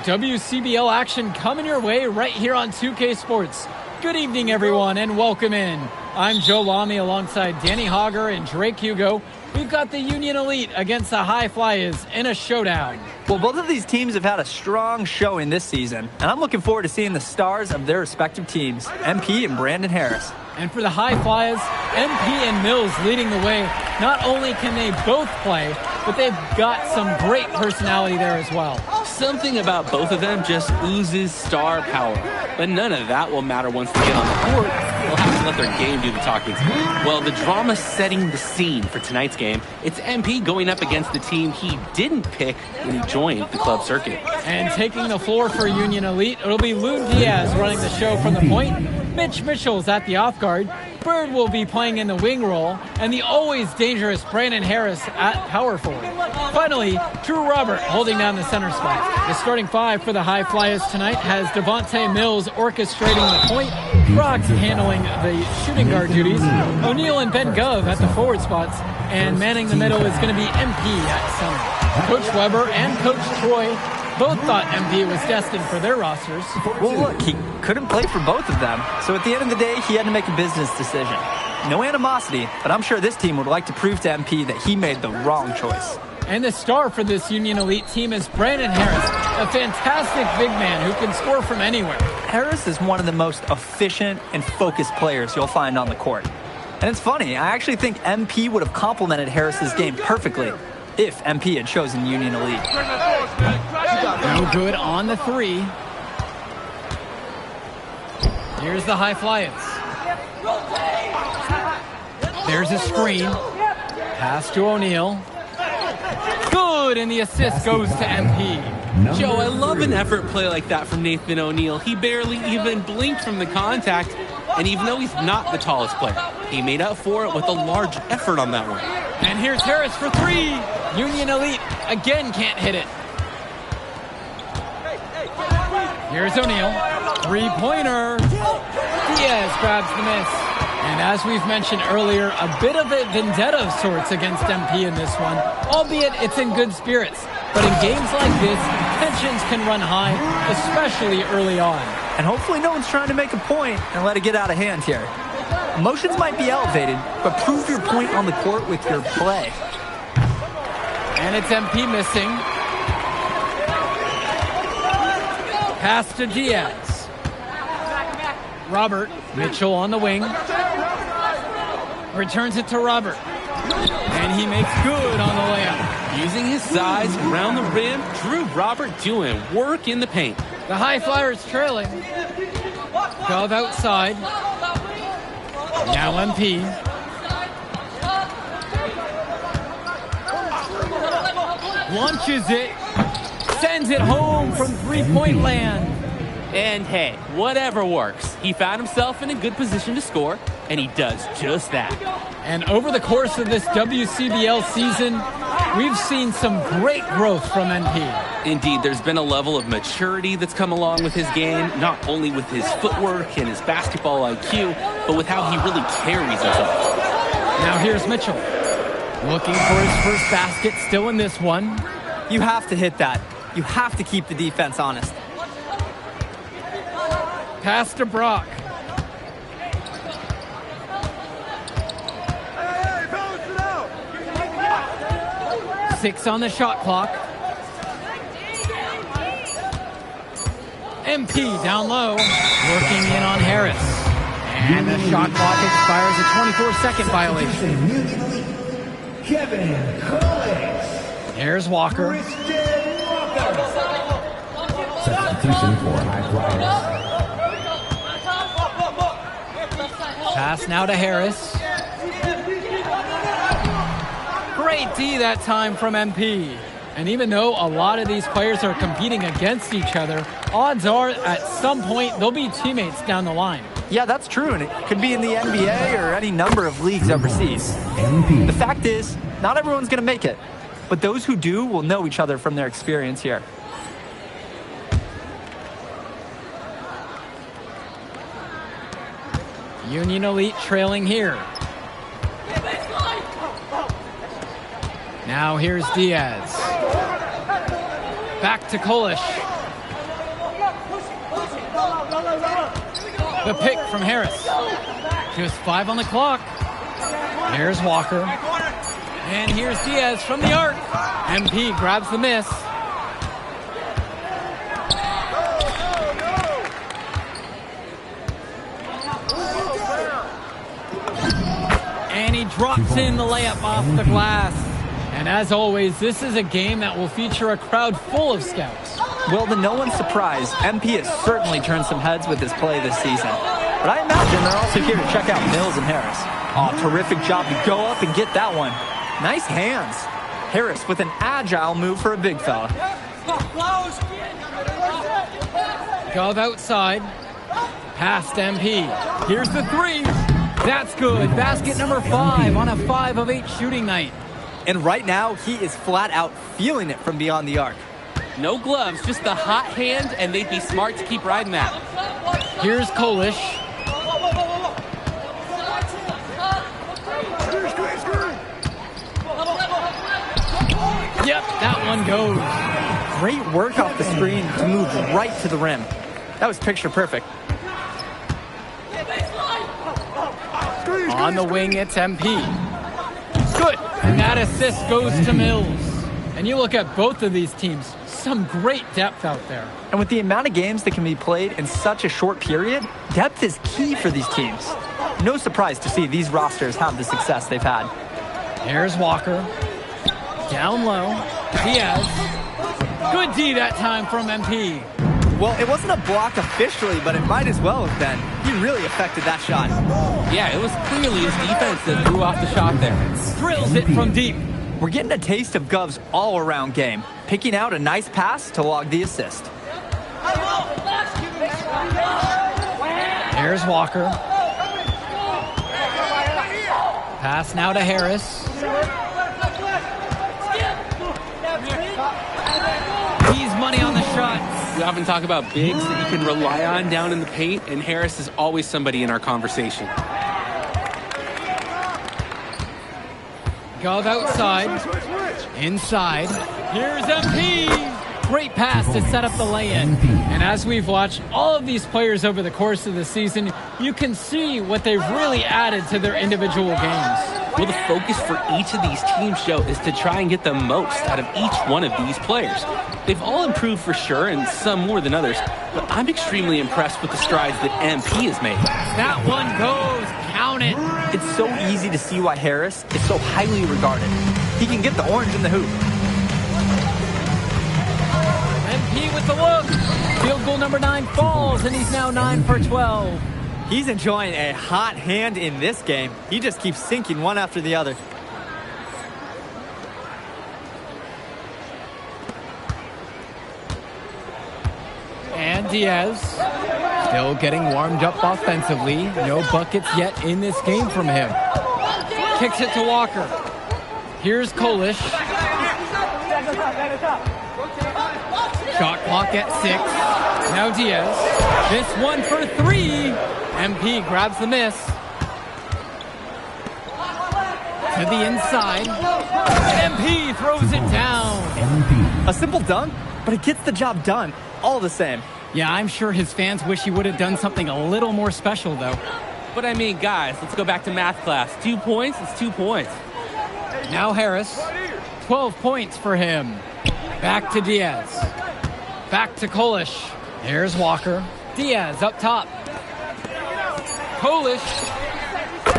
WCBL action coming your way right here on 2K Sports. Good evening, everyone, and welcome in. I'm Joe Lamy alongside Danny Hogger and Drake Hugo. We've got the Union Elite against the High Flyers in a showdown. Well, both of these teams have had a strong showing this season, and I'm looking forward to seeing the stars of their respective teams, MP and Brandon Harris. And for the High Flyers, MP and Mills leading the way. Not only can they both play, but they've got some great personality there as well. Something about both of them just oozes star power. But none of that will matter once they get on the court. They'll have to let their game do the talking. Well, the drama setting the scene for tonight's game. It's MP going up against the team he didn't pick when he joined the club circuit. And taking the floor for Union Elite, it'll be Lou Diaz running the show from the point. Mitch Mitchell's at the off guard. Bird will be playing in the wing role, and the always dangerous Brandon Harris at power forward. Finally, Drew Robert holding down the center spot. The starting five for the High Flyers tonight has Devontae Mills orchestrating the point, Brock handling the shooting guard duties, O'Neal and Ben Gov at the forward spots, and manning the middle is going to be MP at center. Coach Weber and Coach Troy both thought MP was destined for their rosters. Well, look, he couldn't play for both of them, so at the end of the day, he had to make a business decision. No animosity, but I'm sure this team would like to prove to MP that he made the wrong choice. And the star for this Union Elite team is Brandon Harris, a fantastic big man who can score from anywhere. Harris is one of the most efficient and focused players you'll find on the court. And it's funny, I actually think MP would have complemented Harris's game perfectly if MP had chosen Union Elite. No good on the three. Here's the High Flyers. There's a screen. Pass to O'Neal. Good, and the assist goes to MP. Joe, I love an effort play like that from Nathan O'Neal. He barely even blinked from the contact, and even though he's not the tallest player, he made up for it with a large effort on that one. And here's Harris for three. Union Elite again can't hit it. Here's O'Neal. Three-pointer. Diaz grabs the miss. And as we've mentioned earlier, a bit of a vendetta of sorts against MP in this one, albeit it's in good spirits. But in games like this, tensions can run high, especially early on. And hopefully no one's trying to make a point and let it get out of hand here. Emotions might be elevated, but prove your point on the court with your play. And it's MP missing. Pass to Diaz. Robert. Mitchell on the wing. Returns it to Robert. And he makes good on the layup. Using his size around the rim, Drew Robert doing work in the paint. The High Flyers trailing. Gov outside. Now MP. Launches it. Sends it home from three-point land. And hey, whatever works. He found himself in a good position to score, and he does just that. And over the course of this WCBL season, we've seen some great growth from MP. Indeed, there's been a level of maturity that's come along with his game, not only with his footwork and his basketball IQ, but with how he really carries himself. Now here's Mitchell. Looking for his first basket, still in this one. You have to hit that. You have to keep the defense honest. Pass to Brock. Six on the shot clock. MP down low, working in on Harris. And the shot clock expires, a 24-second violation. Here's Walker. Substitution for High Flyers. Pass now to Harris. Great D that time from MP. And even though a lot of these players are competing against each other, odds are at some point they'll be teammates down the line. Yeah, that's true, and it could be in the NBA or any number of leagues overseas. The fact is, not everyone's going to make it, but those who do will know each other from their experience here. Union Elite trailing here. Now here's Diaz. Back to Kolish. The pick from Harris. Just 5 on the clock. Here's Walker. And here's Diaz from the arc. MP grabs the miss. And he drops in the layup off the glass. And as always, this is a game that will feature a crowd full of scouts. Well, to no one's surprise, MP has certainly turned some heads with his play this season. But I imagine they're also here to check out Mills and Harris. Oh, terrific job to go up and get that one. Nice hands. Harris with an agile move for a big fella. Gov outside. Past MP. Here's the three. That's good. Basket number 5 on a 5 of 8 shooting night. And right now, he is flat out feeling it from beyond the arc. No gloves, just the hot hand, and they'd be smart to keep riding that. Here's Kolish. Yep, that one goes. Great work off the screen to move right to the rim. That was picture perfect. On the wing, it's MP. Good. And that assist goes to Mills. And you look at both of these teams, some great depth out there. And with the amount of games that can be played in such a short period, depth is key for these teams. No surprise to see these rosters have the success they've had. Here's Walker. Down low. Diaz. Good D that time from MP. Well, it wasn't a block officially, but it might as well have been. He really affected that shot. Yeah, it was clearly his defense that threw off the shot there. Drills it from deep. We're getting a taste of Gov's all-around game, picking out a nice pass to log the assist. Here's Walker. Pass now to Harris. He's money on the shot. We often talk about bigs that you can rely on down in the paint, and Harris is always somebody in our conversation. Gov outside. Inside. Here's MP. Great pass to set up the lay-in. And as we've watched all of these players over the course of the season, you can see what they've really added to their individual games. Well, the focus for each of these teams, Joe, is to try and get the most out of each one of these players. They've all improved for sure, and some more than others, but I'm extremely impressed with the strides that MP has made. That one goes. Count it. It's so easy to see why Harris is so highly regarded. He can get the orange in the hoop. MP with the look. Field goal number 9 falls, and he's now 9 for 12. He's enjoying a hot hand in this game. He just keeps sinking one after the other. And Diaz still getting warmed up offensively. No buckets yet in this game from him. Kicks it to Walker. Here's Kolish. Shot clock at 6. Now Diaz. This one for 3. MP grabs the miss. To the inside. MP throws it down. A simple dunk, but it gets the job done all the same. Yeah, I'm sure his fans wish he would have done something a little more special, though. But I mean, guys, let's go back to math class. 2 points, it's 2 points. Now Harris. 12 points for him. Back to Diaz. Back to Kolish. Here's Walker. Diaz up top. Kolish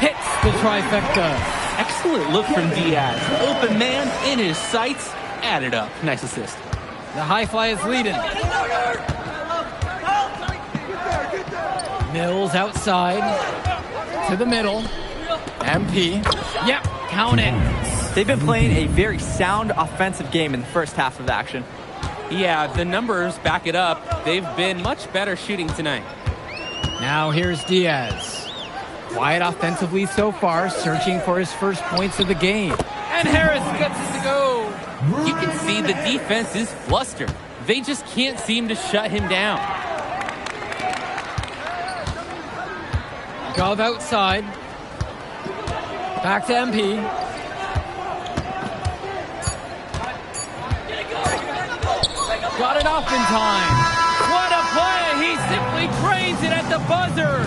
hits the trifecta. Excellent look from Diaz. Open man in his sights. Added up. Nice assist. The high fly is leading. Mills outside. To the middle. MP. Yep, count it. They've been playing a very sound offensive game in the first half of action. Yeah, the numbers back it up. They've been much better shooting tonight. Now here's Diaz. Quiet offensively so far, searching for his first points of the game. And Harris gets it to go. You can see the defense is flustered. They just can't seem to shut him down. Gov outside. Back to MP. Got it off in time. What a play! He simply drains it at the buzzer. buzzer.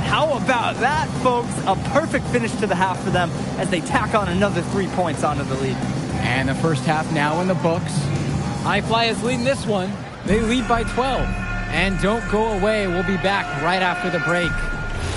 How about that, folks? A perfect finish to the half for them as they tack on another 3 points onto the lead. And the first half now in the books. High Flyers leading this one. They lead by 12. And don't go away. We'll be back right after the break.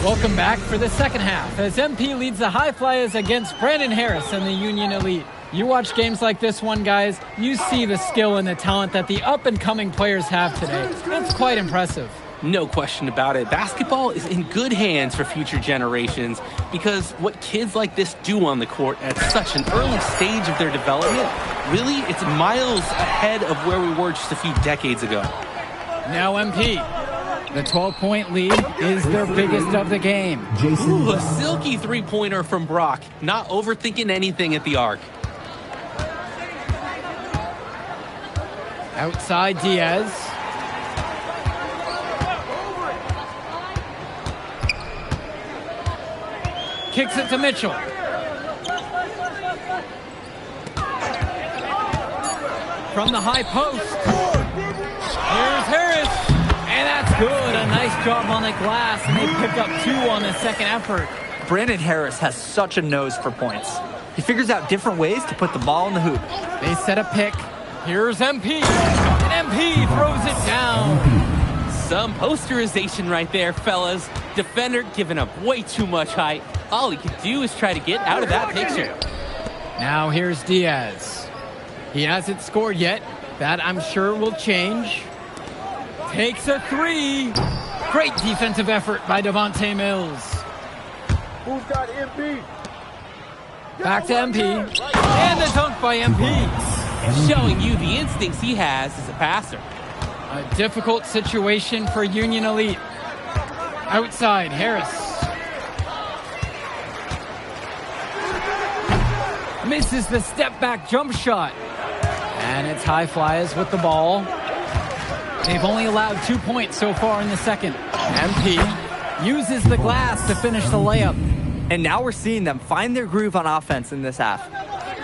Welcome back for the second half as MP leads the High Flyers against Brandon Harris and the Union Elite. You watch games like this one, guys, you see the skill and the talent that the up-and-coming players have today. It's quite impressive. No question about it. Basketball is in good hands for future generations because what kids like this do on the court at such an early stage of their development, really, it's miles ahead of where we were just a few decades ago. Now MP. The 12-point lead is their biggest of the game. Ooh, a silky three-pointer from Brock. Not overthinking anything at the arc. Outside Diaz. Kicks it to Mitchell. From the high post. Here's Harris. And that's good. A nice job on the glass. And they pick up 2 on the second effort. Brandon Harris has such a nose for points. He figures out different ways to put the ball in the hoop. They set a pick. Here's MP. And MP throws it down. Some posterization right there, fellas. Defender giving up way too much height. All he could do is try to get out of that picture. Now here's Diaz. He hasn't scored yet. That, I'm sure, will change. Takes a 3. Great defensive effort by Devontae Mills. Who's got MP? Back to MP. And the dunk by MP. Showing you the instincts he has as a passer. A difficult situation for Union Elite. Outside, Harris. Misses the step-back jump shot. And it's High Flyers with the ball. They've only allowed 2 points so far in the second. MP uses the glass to finish the layup. And now we're seeing them find their groove on offense in this half.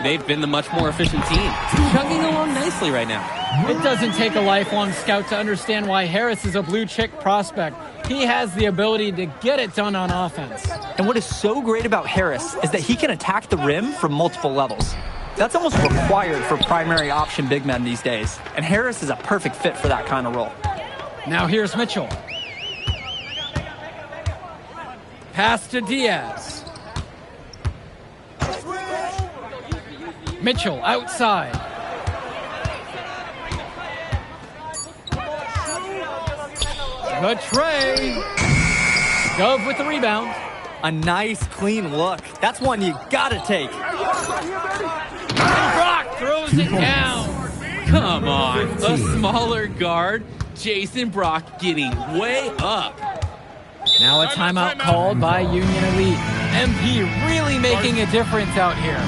They've been the much more efficient team. Chugging along nicely right now. It doesn't take a lifelong scout to understand why Harris is a blue-chip prospect. He has the ability to get it done on offense. And what is so great about Harris is that he can attack the rim from multiple levels. That's almost required for primary option big men these days. And Harris is a perfect fit for that kind of role. Now here's Mitchell. Pass to Diaz. Mitchell outside. The tray. Gove with the rebound. A nice, clean look. That's one you gotta take. And Brock throws it down. Come on, a smaller guard. Jason Brock getting way up. Now a timeout called by Union Elite. MP really making a difference out here.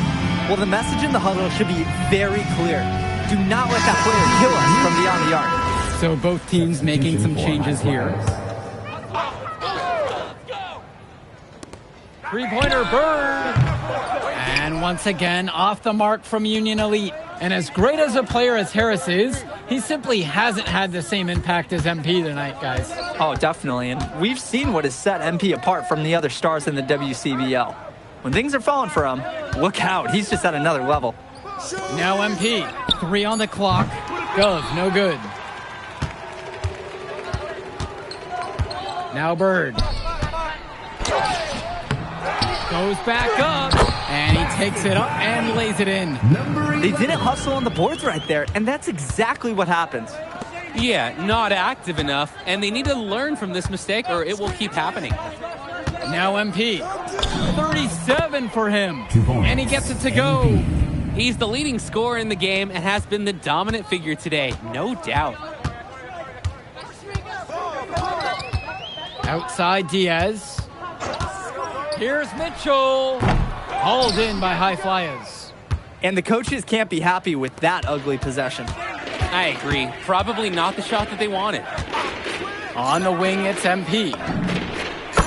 Well, the message in the huddle should be very clear. Do not let that player kill us from beyond the arc. So both teams making some changes here. Three-pointer Bird. And once again, off the mark from Union Elite. And as great as a player as Harris is, he simply hasn't had the same impact as MP tonight, guys. Oh, definitely. And we've seen what has set MP apart from the other stars in the WCBL. When things are falling for him, look out. He's just at another level. Now MP. 3 on the clock. Gove, no good. Now Bird. Goes back up, and he takes it up and lays it in. They didn't hustle on the boards right there, and that's exactly what happens. Yeah, not active enough, and they need to learn from this mistake or it will keep happening. Now MP. 37 for him, and he gets it to go. He's the leading scorer in the game and has been the dominant figure today, no doubt. Outside Diaz. Here's Mitchell. Hauled in by High Flyers. And the coaches can't be happy with that ugly possession. I agree. Probably not the shot that they wanted. On the wing, it's MP.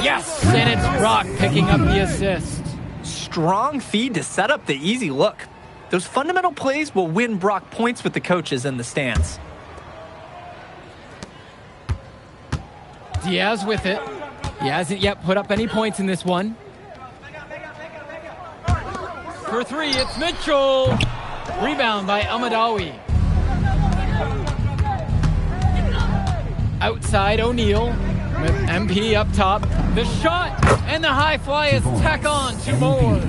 Yes! And it's Brock picking up the assist. Strong feed to set up the easy look. Those fundamental plays will win Brock points with the coaches in the stands. Diaz with it. He hasn't yet put up any points in this one. For three, it's Mitchell. Rebound by Almadawi. Outside O'Neal with MP up top. The shot and the high fly is tack on to more.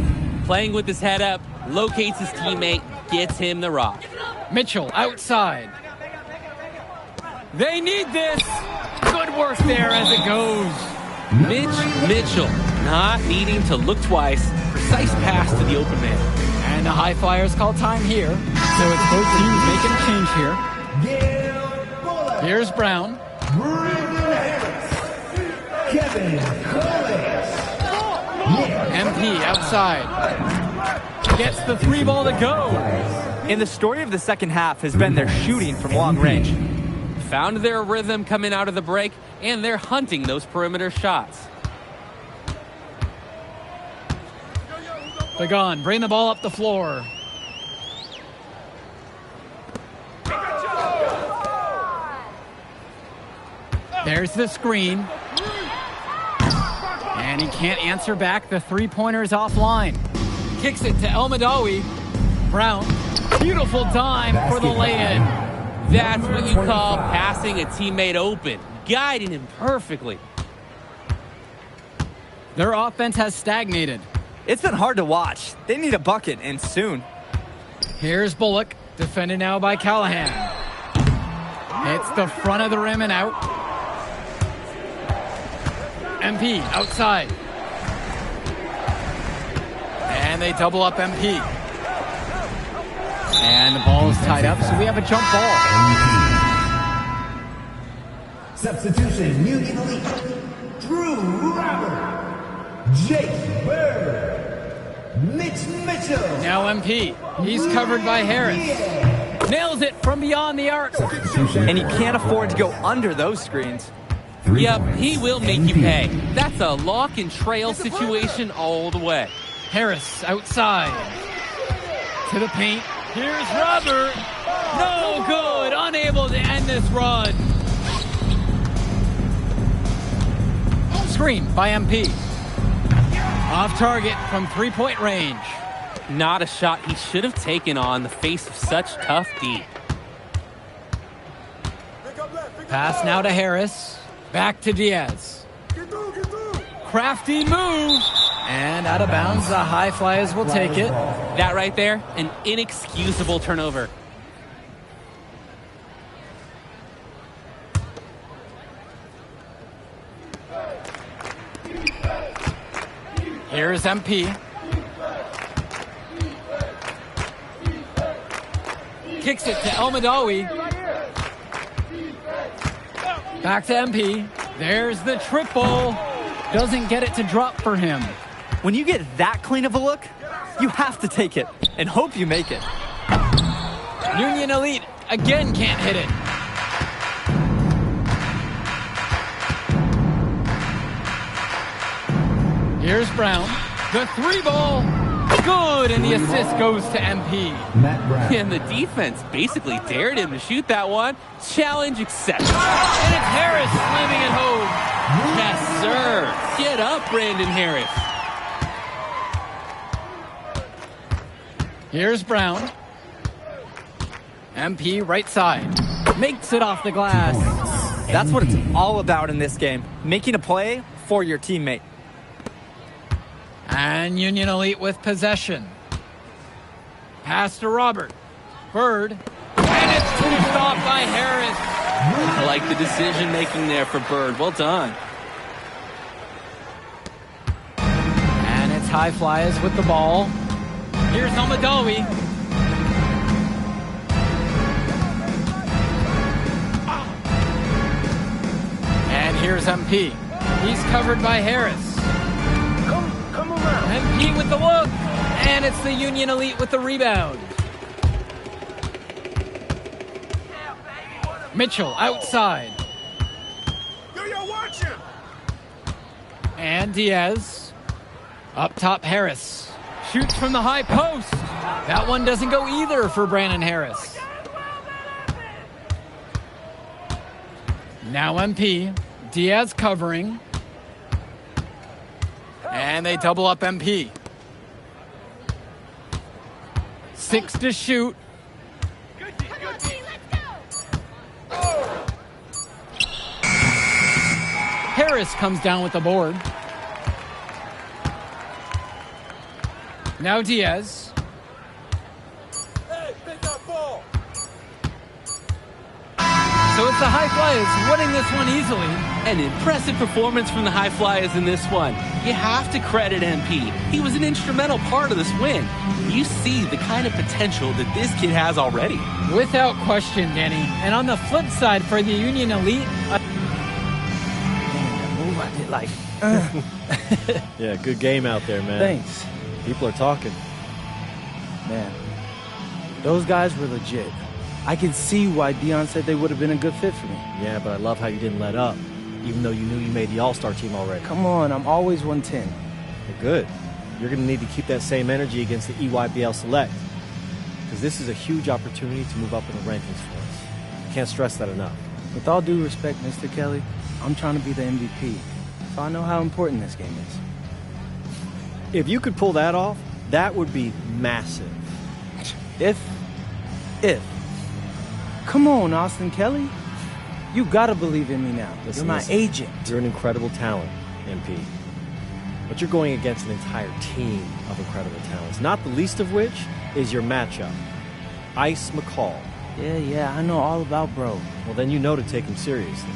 Playing with his head up, locates his teammate, gets him the rock. Mitchell outside. They need this. Good work there as it goes. Mitchell, not needing to look twice. Precise pass to the open man. And the high flyers call time here. So it's both teams making a change here. Here's Brown. MP outside. Gets the three ball to go. And the story of the second half has been their shooting from long range. Found their rhythm coming out of the break, and they're hunting those perimeter shots. Begon, bring the ball up the floor. There's the screen. And he can't answer back. The three-pointer's offline. Kicks it to Almadawi. Brown, beautiful dime for the lay-in. That's what you call passing a teammate open, guiding him perfectly. Their offense has stagnated. It's been hard to watch. They need a bucket, and soon. Here's Bullock, defended now by Callahan. Hits the front of the rim and out. MP outside. And they double up MP. And the ball is tied up, so we have a jump ball. Substitution, Union Elite. Drew Robert. Jake Bird. Mitch Mitchell. Now MP. He's covered by Harris. Nails it from beyond the arc. And he can't afford to go under those screens. Yep, he will make you pay. That's a lock and trail situation all the way. Harris outside. To the paint. Here's Robert. No good. Unable to end this run. Screen by MP. Off target from three-point range. Not a shot he should have taken on the face of such tough D. Pass now to Harris. Back to Diaz. Crafty move. And out of bounds, the high flyers will take it. That right there, an inexcusable turnover. Here's MP. Kicks it to Almadawi. Back to MP. There's the triple. Doesn't get it to drop for him. When you get that clean of a look, you have to take it and hope you make it. Union Elite again can't hit it. Here's Brown. The three ball. Good, and the assist goes to MP. And the defense basically dared him to shoot that one. Challenge accepted. And it's Harris slamming it home. Yes, sir. Get up, Brandon Harris. Here's Brown. MP right side. Makes it off the glass. That's what it's all about in this game. Making a play for your teammate. And Union Elite with possession. Pass to Robert. Bird. And it's pushed off by Harris. I like the decision making there for Bird. Well done. And it's high flyers with the ball. Here's Almadawi. And here's MP. He's covered by Harris. Come around. MP with the look. And it's the Union Elite with the rebound. Mitchell outside. Yo, watch him. And Diaz. Up top, Harris. Shoots from the high post. That one doesn't go either for Brandon Harris. Now MP. Diaz covering. And they double up MP. 6 to shoot. Harris comes down with the board. Now Diaz. Hey, pick up ball. So it's the High Flyers winning this one easily. An impressive performance from the High Flyers in this one. You have to credit MP. He was an instrumental part of this win. You see the kind of potential that this kid has already. Without question, Danny. And on the flip side for the Union Elite... move I did like. Yeah, good game out there, man. Thanks. People are talking. Man, those guys were legit. I can see why Dion said they would have been a good fit for me. Yeah, but I love how you didn't let up, even though you knew you made the All-Star team already. Come on, I'm always 110. Well, good. You're going to need to keep that same energy against the EYBL Select, because this is a huge opportunity to move up in the rankings for us. Can't stress that enough. With all due respect, Mr. Kelly, I'm trying to be the MVP, so I know how important this game is. If you could pull that off, that would be massive. If. Come on, Austin Kelly. You gotta believe in me now. Listen, You're my agent. You're an incredible talent, MP. But you're going against an entire team of incredible talents, not the least of which is your matchup, Ice McCall. Yeah, I know all about bro. Well, then you know to take him seriously.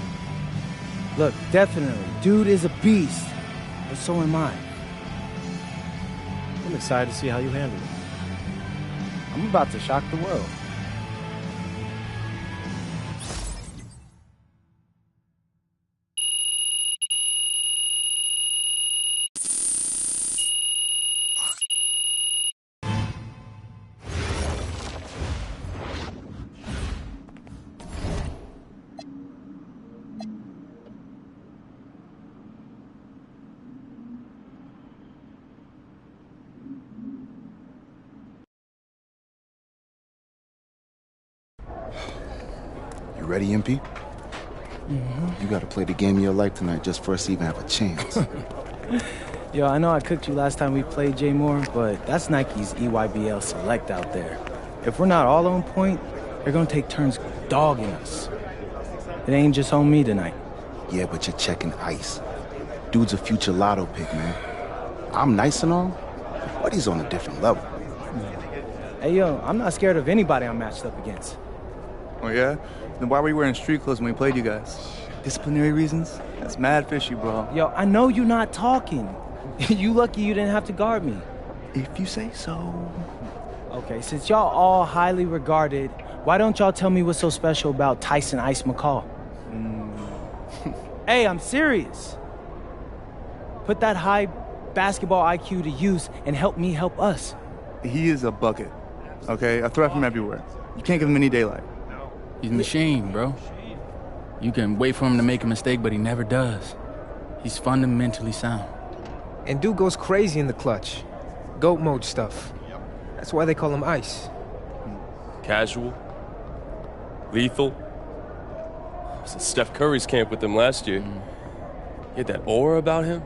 Look, definitely. Dude is a beast. But so am I. I'm excited to see how you handle it. I'm about to shock the world. You ready, MP? You gotta play the game of your life tonight just for us to even have a chance. Yo, I know I cooked you last time we played J Moore, but that's Nike's EYBL Select out there. If we're not all on point, they're gonna take turns dogging us. It ain't just on me tonight. Yeah, but you're checking Ice. Dude's a future lotto pick, man. I'm nice and all, but he's on a different level. Hey, yo, I'm not scared of anybody I'm matched up against. Oh, yeah? Then why were you wearing street clothes when we played you guys? Disciplinary reasons? That's mad fishy, bro. Yo, I know you're not talking. You lucky you didn't have to guard me. If you say so. Okay, since y'all all highly regarded, why don't y'all tell me what's so special about Tyson Ice McCall? Hey, I'm serious. Put that high basketball IQ to use and help me help us. He is a bucket, okay? A threat from everywhere. You can't give him any daylight. He's a machine, bro. You can wait for him to make a mistake, but he never does. He's fundamentally sound. And dude goes crazy in the clutch. GOAT mode stuff. That's why they call him Ice. Casual. Lethal. I was in Steph Curry's camp with him last year. He had that aura about him.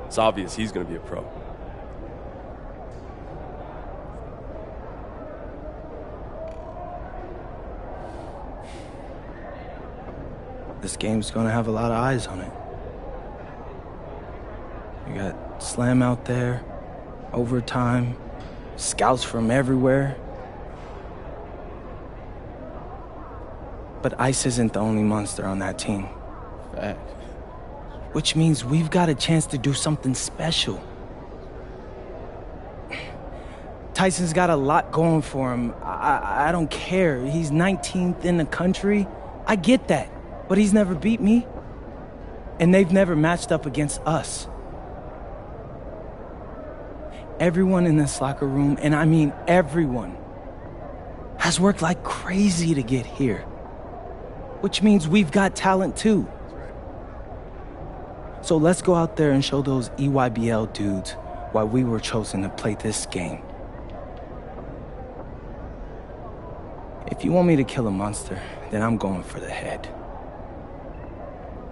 It's obvious he's going to be a pro. This game's gonna have a lot of eyes on it. You got Slam out there, overtime, scouts from everywhere. But Ice isn't the only monster on that team. Fact. Which means we've got a chance to do something special. Tyson's got a lot going for him. I don't care. He's 19th in the country. I get that. But he's never beat me. And they've never matched up against us. Everyone in this locker room, and I mean everyone, has worked like crazy to get here. Which means we've got talent too. So let's go out there and show those EYBL dudes why we were chosen to play this game. If you want me to kill a monster, then I'm going for the head.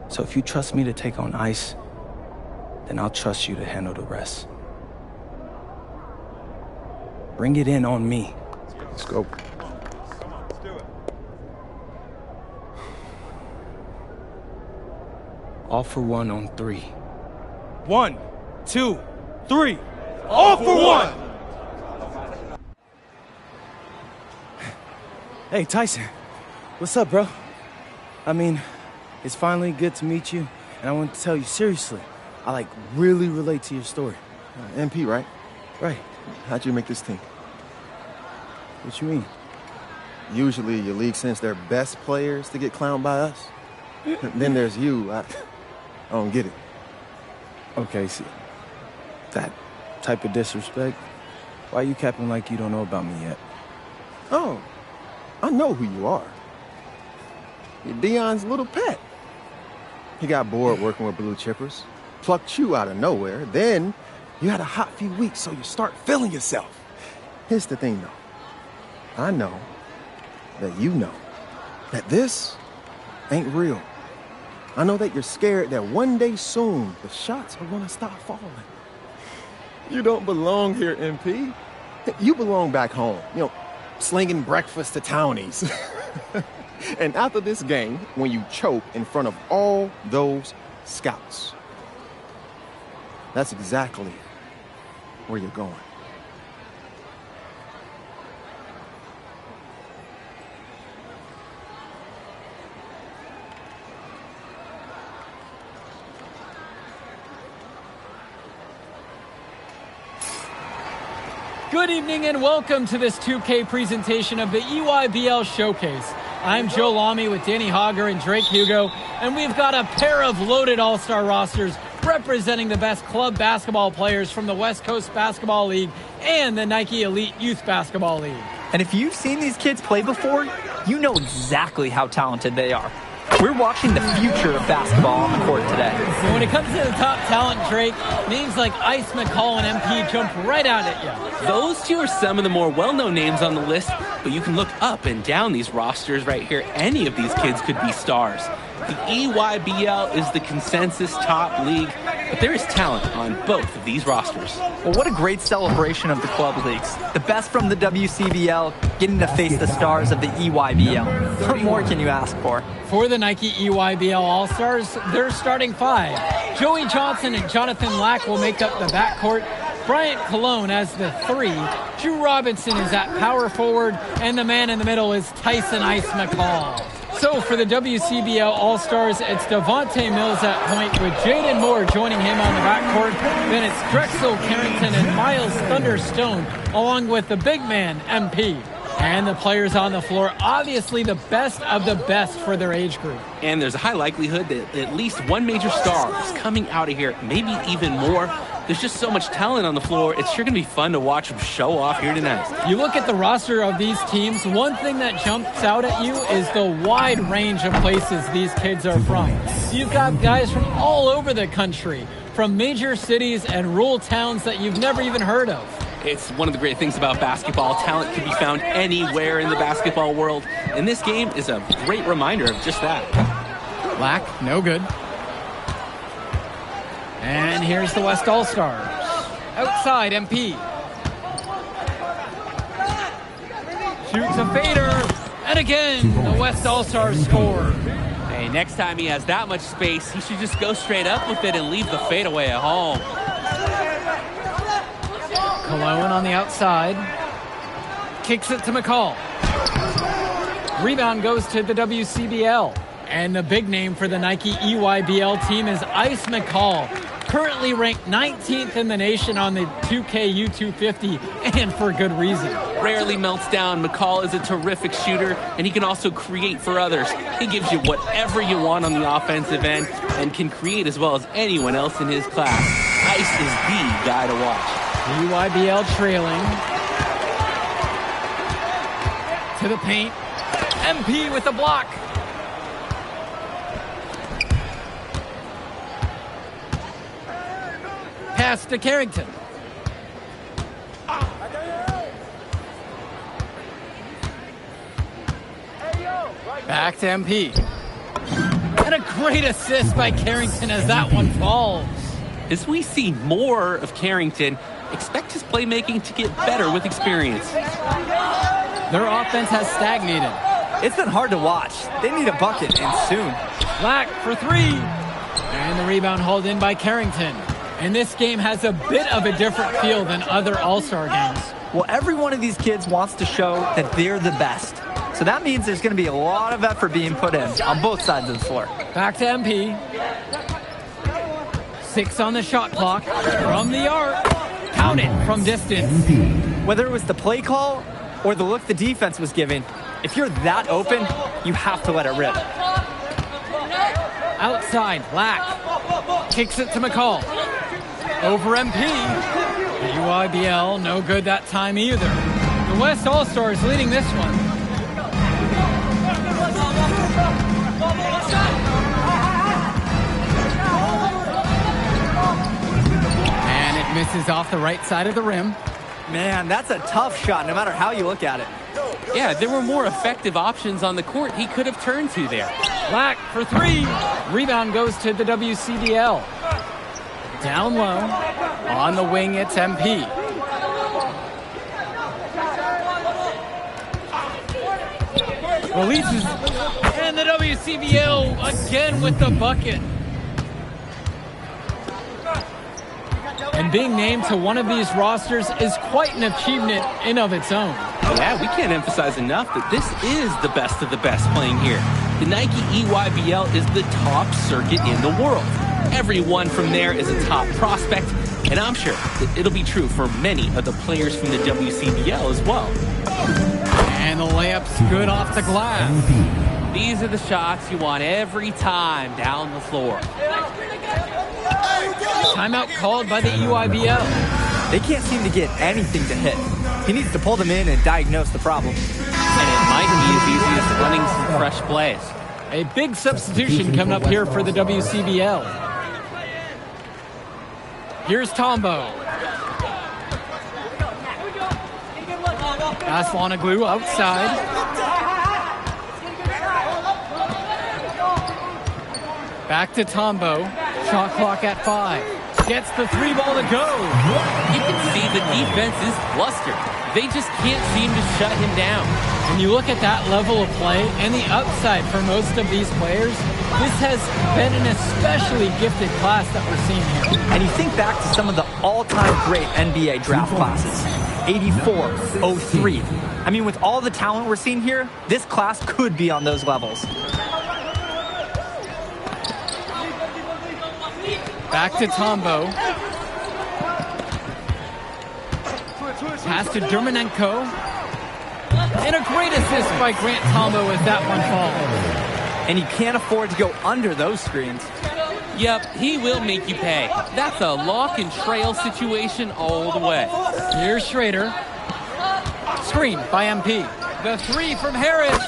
So if you trust me to take on Ice, then I'll trust you to handle the rest. Bring it in on me. Let's go. All for one on 3. 1, 2, 3. All for one! Hey, Tyson. What's up, bro? I mean, it's finally good to meet you, and I want to tell you seriously, I really relate to your story. MP, right? Right. How'd you make this team? What you mean? Usually your league sends their best players to get clowned by us. Then there's you. I don't get it. Okay, see, that type of disrespect, why you capping like you don't know about me yet? Oh, I know who you are. You're Dion's little pet. He got bored working with blue chippers, plucked you out of nowhere, then you had a hot few weeks, so you start feeling yourself. Here's the thing, though. I know that you know that this ain't real. I know that you're scared that one day soon the shots are gonna stop falling. You don't belong here, MP. You belong back home, slinging breakfast to townies. And after this game, when you choke in front of all those scouts, that's exactly where you're going. Good evening and welcome to this 2K presentation of the EYBL Showcase. I'm Joe Lamy with Danny Hogger and Drake Hugo, and we've got a pair of loaded all-star rosters representing the best club basketball players from the West Coast Basketball League and the Nike Elite Youth Basketball League. And if you've seen these kids play before, you know exactly how talented they are. We're watching the future of basketball on the court today. And when it comes to the top talent, Drake, names like Ice McCall and MP jump right out at you. Those two are some of the more well-known names on the list, but you can look up and down these rosters right here. Any of these kids could be stars. The EYBL is the consensus top league, but there is talent on both of these rosters. Well, what a great celebration of the club leagues. The best from the WCBL getting to face the stars of the EYBL. What more can you ask for? For the Nike EYBL All-Stars, their starting 5. Joey Johnson and Jonathan Lack will make up the backcourt. Bryant Cologne as the 3. Drew Robinson is at power forward, and the man in the middle is Tyson Ice McCall. So for the WCBL All-Stars, it's Devontae Mills at point with Jaden Moore joining him on the backcourt. Then it's Drexel Carrington and Miles Thunderstone, along with the big man, MP. And the players on the floor, obviously the best of the best for their age group. And there's a high likelihood that at least one major star is coming out of here, maybe even more. There's just so much talent on the floor. It's sure going to be fun to watch them show off here tonight. You look at the roster of these teams, one thing that jumps out at you is the wide range of places these kids are from. You've got guys from all over the country, from major cities and rural towns that you've never even heard of. It's one of the great things about basketball. Talent can be found anywhere in the basketball world, and this game is a great reminder of just that. Lack, no good. And here's the West All-Stars. Outside, MP. Shoots a fader. And again, the West All-Stars score. Hey, next time he has that much space, he should just go straight up with it and leave the fadeaway at home. Cologne on the outside. Kicks it to McCall. Rebound goes to the WCBL. And the big name for the Nike EYBL team is Ice McCall, currently ranked 19th in the nation on the 2K U250, and for good reason. Rarely melts down. McCall is a terrific shooter, and he can also create for others. He gives you whatever you want on the offensive end and can create as well as anyone else in his class. Ice is the guy to watch. EYBL trailing. To the paint. MP with the block. Pass to Carrington. Back to MP. And a great assist by Carrington as that one falls. As we see more of Carrington, expect his playmaking to get better with experience. Their offense has stagnated. It's been hard to watch. They need a bucket, and soon. Black for three. And the rebound hauled in by Carrington. And this game has a bit of a different feel than other All-Star games. Well, every one of these kids wants to show that they're the best. So that means there's going to be a lot of effort being put in on both sides of the floor. Back to MP. 6 on the shot clock. From the arc. Count it from distance. Whether it was the play call or the look the defense was giving, if you're that open, you have to let it rip. Outside, Black. Kicks it to McCall. Over MP. The UIBL, no good that time either. The West All-Stars leading this one. And it misses off the right side of the rim. Man, that's a tough shot no matter how you look at it. Yeah, there were more effective options on the court he could have turned to there. Black for three. Rebound goes to the WCBL. Down low. On the wing, it's MP. Releases. And the WCBL again with the bucket. And being named to one of these rosters is quite an achievement in of its own. Yeah, we can't emphasize enough that this is the best of the best playing here. The Nike EYBL is the top circuit in the world. Everyone from there is a top prospect, and I'm sure that it'll be true for many of the players from the WCBL as well. And the layup's good off the glass. These are the shots you want every time down the floor. Timeout called by the EYBL. They can't seem to get anything to hit. He needs to pull them in and diagnose the problem. And it might be as easy as running some fresh plays. A big substitution coming up here for the WCBL. Here's Tombo. Aslanoglu outside. Back to Tombo. Shot clock at 5. Gets the 3 ball to go. You can see the defense is flustered. They just can't seem to shut him down. When you look at that level of play and the upside for most of these players, this has been an especially gifted class that we're seeing here. And you think back to some of the all-time great NBA draft classes. 84, 03. I mean, with all the talent we're seeing here, this class could be on those levels. Back to Tombo. Pass to Dermanenko. And a great assist by Grant Tombo as that one falls. And you can't afford to go under those screens. Yep, he will make you pay. That's a lock and trail situation all the way. Here's Schrader. Screen by MP. The 3 from Harris.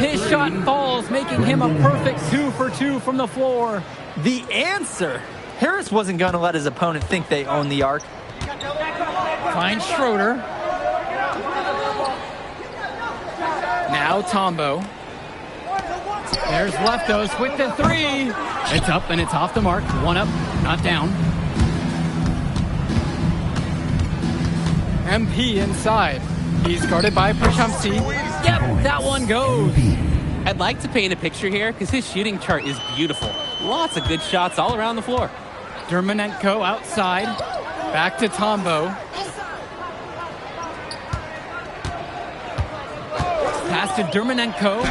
His shot falls, making him a perfect 2 for 2 from the floor. The answer. Harris wasn't going to let his opponent think they own the arc. Finds Schroeder. Now Tombo. There's Leftos with the 3. It's up and it's off the mark. 1 up, not down. MP inside. He's guarded by Prachumsky. Yep, that one goes. I'd like to paint a picture here because his shooting chart is beautiful. Lots of good shots all around the floor. Dermanenko outside. Back to Tombo. Pass to Dermanenko.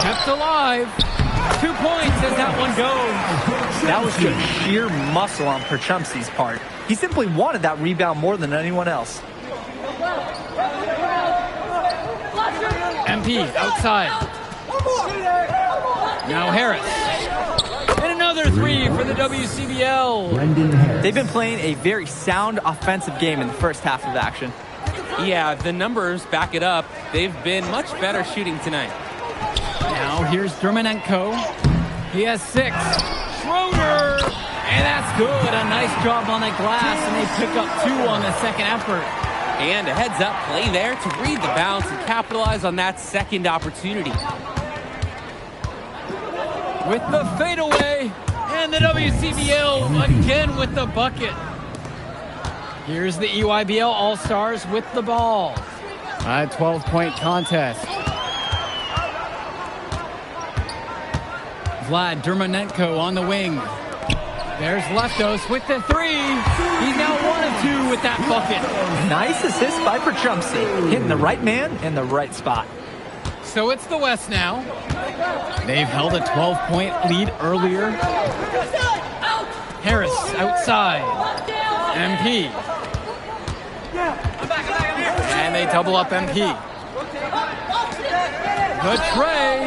Kept alive. 2 points as that one goes. That was just sheer muscle on Prachumsky's part. He simply wanted that rebound more than anyone else. MP outside. Now Harris. And another 3 for the WCBL. They've been playing a very sound offensive game in the first half of action. Yeah, the numbers back it up. They've been much better shooting tonight. Now here's Dermanenko. He has 6. Schroeder! And that's good. A nice job on the glass, and they pick up 2 on the second effort. And a heads-up play there to read the bounce and capitalize on that second opportunity. With the fadeaway, And the WCBL again with the bucket. Here's the EYBL All-Stars with the ball. A 12-point contest. Vlad Dermonenko on the wing. There's Leftos with the three. He's now 1 of 2 with that bucket. Nice assist by Perchumsey. Hitting the right man in the right spot. So it's the West now. They've held a 12-point lead earlier. Harris outside. MP. And they double up MP. The tray.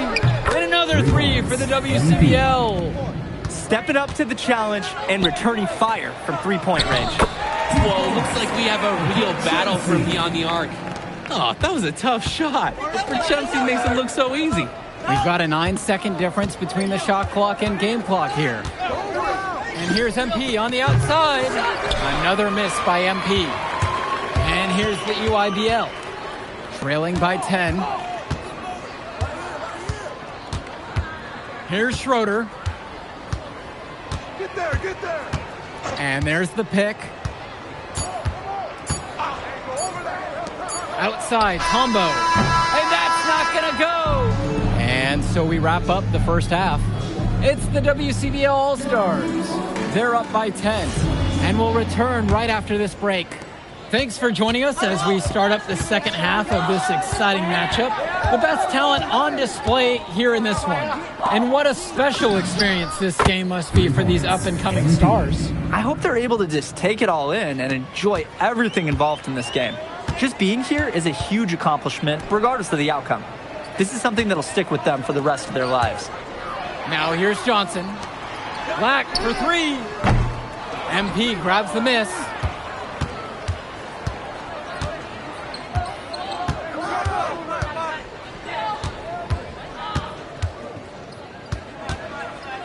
And another three for the WCBL. Stepping up to the challenge and returning fire from three-point range. Whoa, looks like we have a real battle from beyond the arc. Oh, that was a tough shot. But Perchumsey makes it look so easy. We've got a 9-second difference between the shot clock and game clock here. And here's MP on the outside. Another miss by MP. And here's the EYBL. Trailing by 10. Here's Schroeder. Get there. And there's the pick. Outside, combo. And that's not going to go. And so we wrap up the first half. It's the WCBL All-Stars. They're up by 10. And we'll return right after this break. Thanks for joining us as we start up the second half of this exciting matchup. The best talent on display here in this one. And what a special experience this game must be for these up-and-coming stars. I hope they're able to just take it all in and enjoy everything involved in this game. Just being here is a huge accomplishment, regardless of the outcome. This is something that'll stick with them for the rest of their lives. Now here's Johnson. Black for three. MP grabs the miss.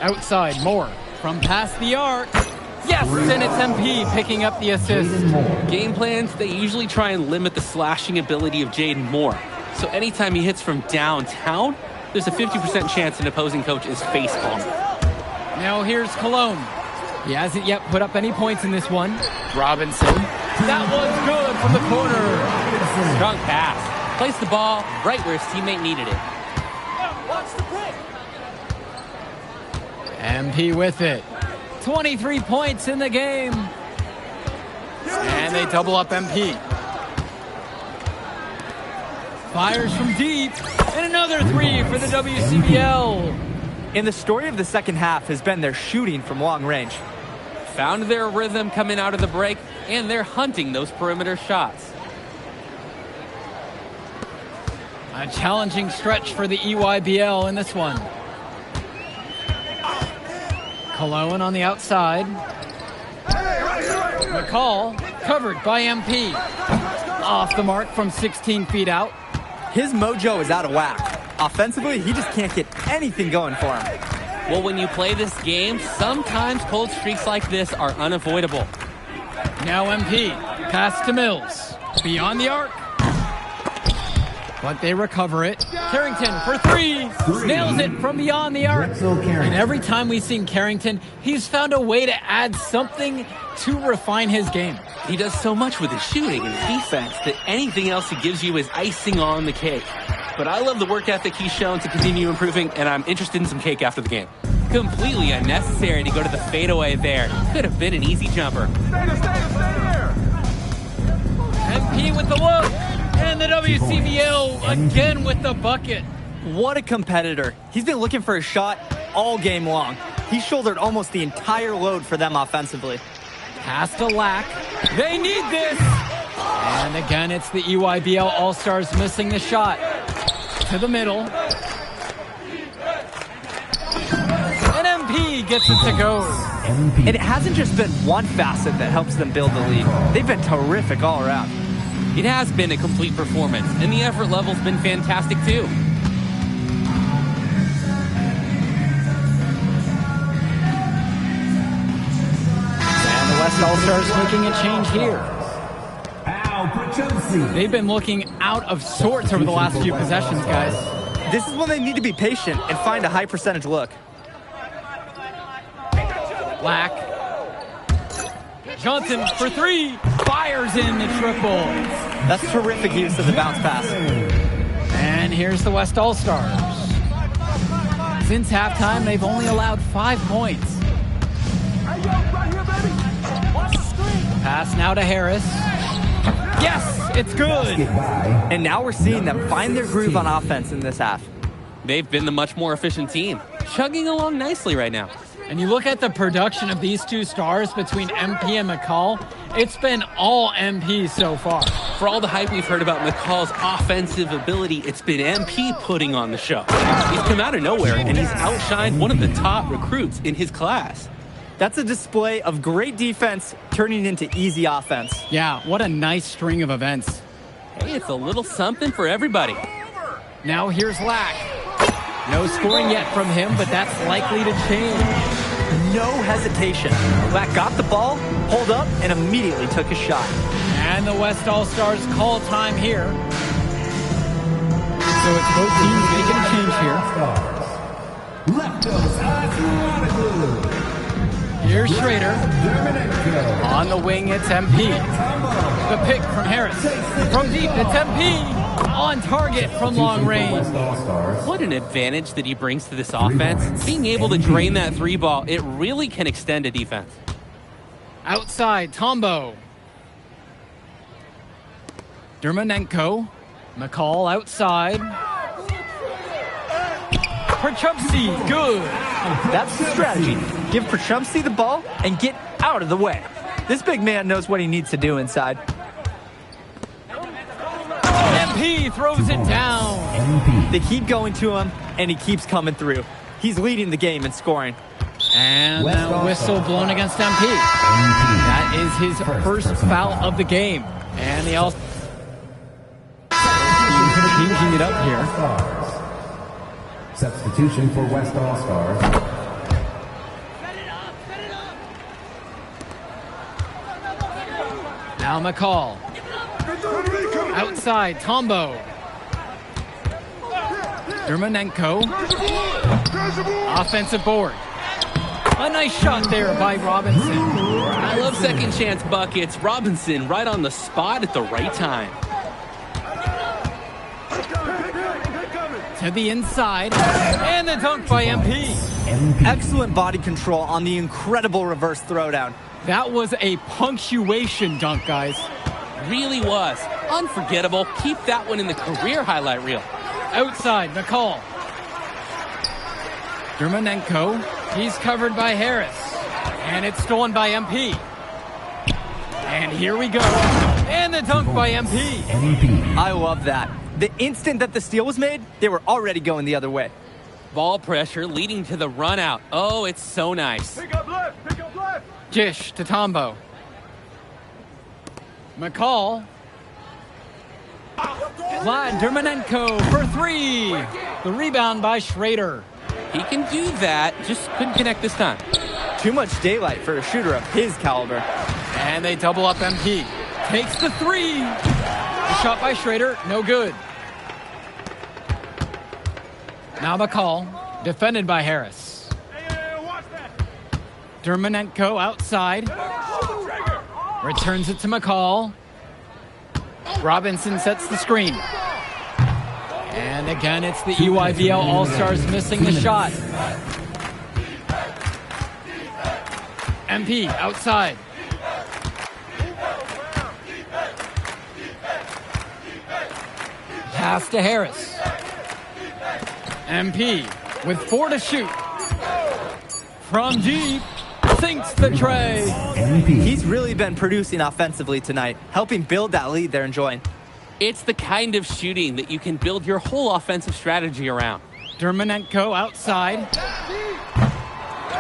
Outside, Moore from past the arc. Yes, and it's MP picking up the assist. Game plans, they usually try and limit the slashing ability of Jaden Moore. So anytime he hits from downtown, there's a 50% chance an opposing coach is face-palming. Now here's Cologne. He hasn't yet put up any points in this one. Robinson. That one's good from the corner. Strong pass. Placed the ball right where his teammate needed it. MP with it. 23 points in the game. And they double up MP. Fires from deep. And another three for the WCBL. And the story of the second half has been their shooting from long range. Found their rhythm coming out of the break, and they're hunting those perimeter shots. A challenging stretch for the EYBL in this one. Cologne on the outside. McCall covered by MP. Off the mark from 16 feet out. His mojo is out of whack. Offensively, he just can't get anything going for him. Well, when you play this game, sometimes cold streaks like this are unavoidable. Now MP. Pass to Mills. Beyond the arc. But they recover it. Carrington for three. Nails it from beyond the arc. And every time we've seen Carrington, he's found a way to add something to refine his game. He does so much with his shooting and defense that anything else he gives you is icing on the cake. But I love the work ethic he's shown to continue improving, and I'm interested in some cake after the game. Completely unnecessary to go to the fadeaway there. Could have been an easy jumper. Stay there. MP with the look. And the WCBL again with the bucket. What a competitor. He's been looking for a shot all game long. He shouldered almost the entire load for them offensively. Pass to Lack. They need this. And again, it's the EYBL All-Stars missing the shot. To the middle. And MP gets it to go. And it hasn't just been one facet that helps them build the lead. They've been terrific all around. It has been a complete performance, and the effort level's been fantastic too. And the West All-Stars making a change here. They've been looking out of sorts over the last few possessions, guys. This is when they need to be patient and find a high percentage look. Lack. Johnson for three. Fires in the triple. That's terrific use of the bounce pass. And here's the West All-Stars. Since halftime, they've only allowed 5 points. Pass now to Harris. Yes, it's good. And now we're seeing them find their groove on offense in this half. They've been the much more efficient team, chugging along nicely right now. And you look at the production of these two stars between MP and McCall, it's been all MP so far. For all the hype we've heard about McCall's offensive ability, it's been MP putting on the show. He's come out of nowhere, and he's outshined one of the top recruits in his class. That's a display of great defense turning into easy offense. Yeah, what a nice string of events. Hey, it's a little something for everybody. Now here's Lack. No scoring yet from him, but that's likely to change. No hesitation. Lack got the ball, pulled up, and immediately took a shot. And the West All-Stars call time here. So it's both teams making a change here. Here's Schrader. On the wing, it's MP. The pick from Harris. From deep, it's MP. On target from long range. What an advantage that he brings to this offense. Being able to drain that three ball, it really can extend a defense. Outside, Tombo. Dermanenko. McCall outside. Perchupsky, good. That's the strategy. Give Perchupsky the ball and get out of the way. This big man knows what he needs to do inside. MP throws it down. They keep going to him, and he keeps coming through. He's leading the game in scoring. And that whistle blown against MP. That is his first foul of the game. And the all changing it up here. Substitution for West All-Stars. Now McCall. Outside, Tombo. Dermanenko. Offensive board. A nice shot there by Robinson. I love second chance buckets. Robinson right on the spot at the right time. To the inside. And the dunk by MP. Excellent body control on the incredible reverse throwdown. That was a punctuation dunk, guys. Really was. Unforgettable. Keep that one in the career highlight reel. Outside, McCall. Dermanenko. He's covered by Harris. And it's stolen by MP. And here we go. And the dunk by MP. I love that. The instant that the steal was made, they were already going the other way. Ball pressure leading to the run out. Oh, it's so nice. Pick up left, pick up left. Jish to Tombo. McCall. Vlad Dermanenko for three. The rebound by Schrader. He can do that, just couldn't connect this time. Too much daylight for a shooter of his caliber. And they double up MP. Takes the three. The shot by Schrader, no good. Now McCall, defended by Harris. Dermanenko outside. Returns it to McCall. Robinson sets the screen. And again, it's the EYBL All-Stars missing the shot. MP outside. Pass to Harris. MP with 4 to shoot. From deep, sinks the tray. He's really been producing offensively tonight, helping build that lead they're enjoying. It's the kind of shooting that you can build your whole offensive strategy around. Dermanenko outside.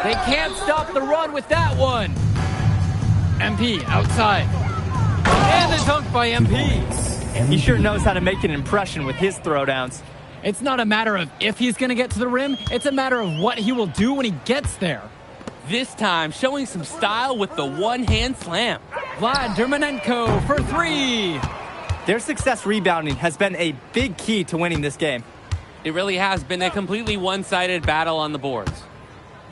They can't stop the run with that one. MP outside. And the dunk by MP. He sure knows how to make an impression with his throwdowns. It's not a matter of if he's going to get to the rim. It's a matter of what he will do when he gets there. This time, showing some style with the one-hand slam. Vlad Dermanenko for three. Their success rebounding has been a big key to winning this game. It really has been a completely one-sided battle on the boards.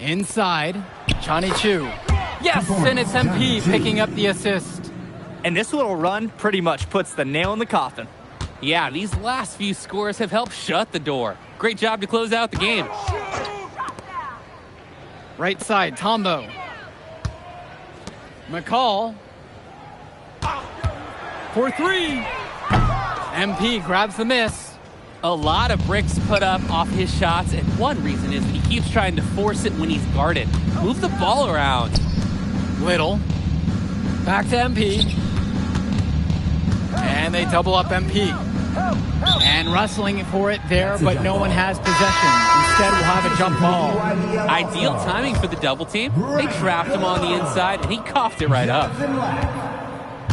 Inside. Johnny Chu. Yes, and it's MP picking up the assist. And this little run pretty much puts the nail in the coffin. Yeah, these last few scores have helped shut the door. Great job to close out the game. Right side, Tombo. McCall. For three. MP grabs the miss. A lot of bricks put up off his shots, and one reason is he keeps trying to force it when he's guarded. Move the ball around. Little. Back to MP. And they double up MP. And wrestling for it there, but no one has possession. Instead, we'll have a jump ball. Ideal timing for the double team. They trapped him on the inside, and he coughed it right up.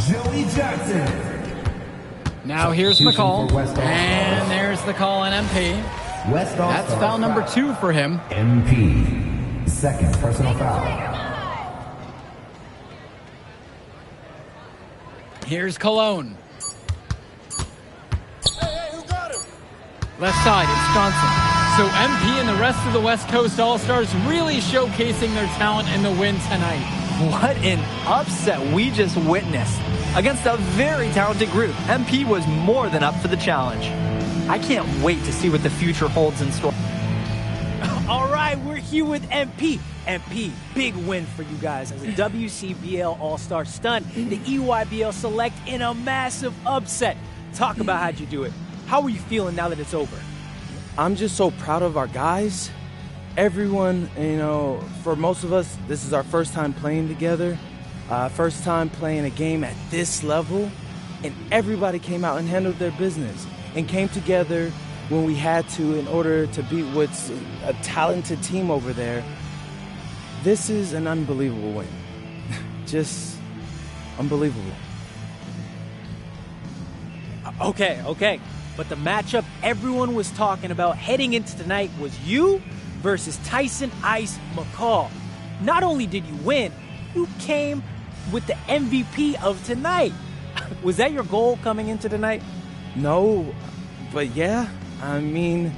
Joey Johnson. Now here's McCall. And there's the call on MP. That's foul number 2 for him. MP. Second personal foul. Here's Cologne. Left side, it's Johnson. So MP and the rest of the West Coast All-Stars really showcasing their talent in the win tonight. What an upset we just witnessed. Against a very talented group, MP was more than up for the challenge. I can't wait to see what the future holds in store. All right, we're here with MP. MP, big win for you guys as a WCBL All-Star stun the EYBL Select in a massive upset. Talk about how'd you do it. How are you feeling now that it's over? I'm just so proud of our guys. Everyone, you know, for most of us, this is our first time playing together. First time playing a game at this level. And everybody came out and handled their business and came together when we had to in order to beat what's a talented team over there. This is an unbelievable win. Just unbelievable. Okay. But the matchup everyone was talking about heading into tonight was you versus Tyson Ice McCall. Not only did you win, you came with the MVP of tonight. Was that your goal coming into tonight? No, but yeah. I mean,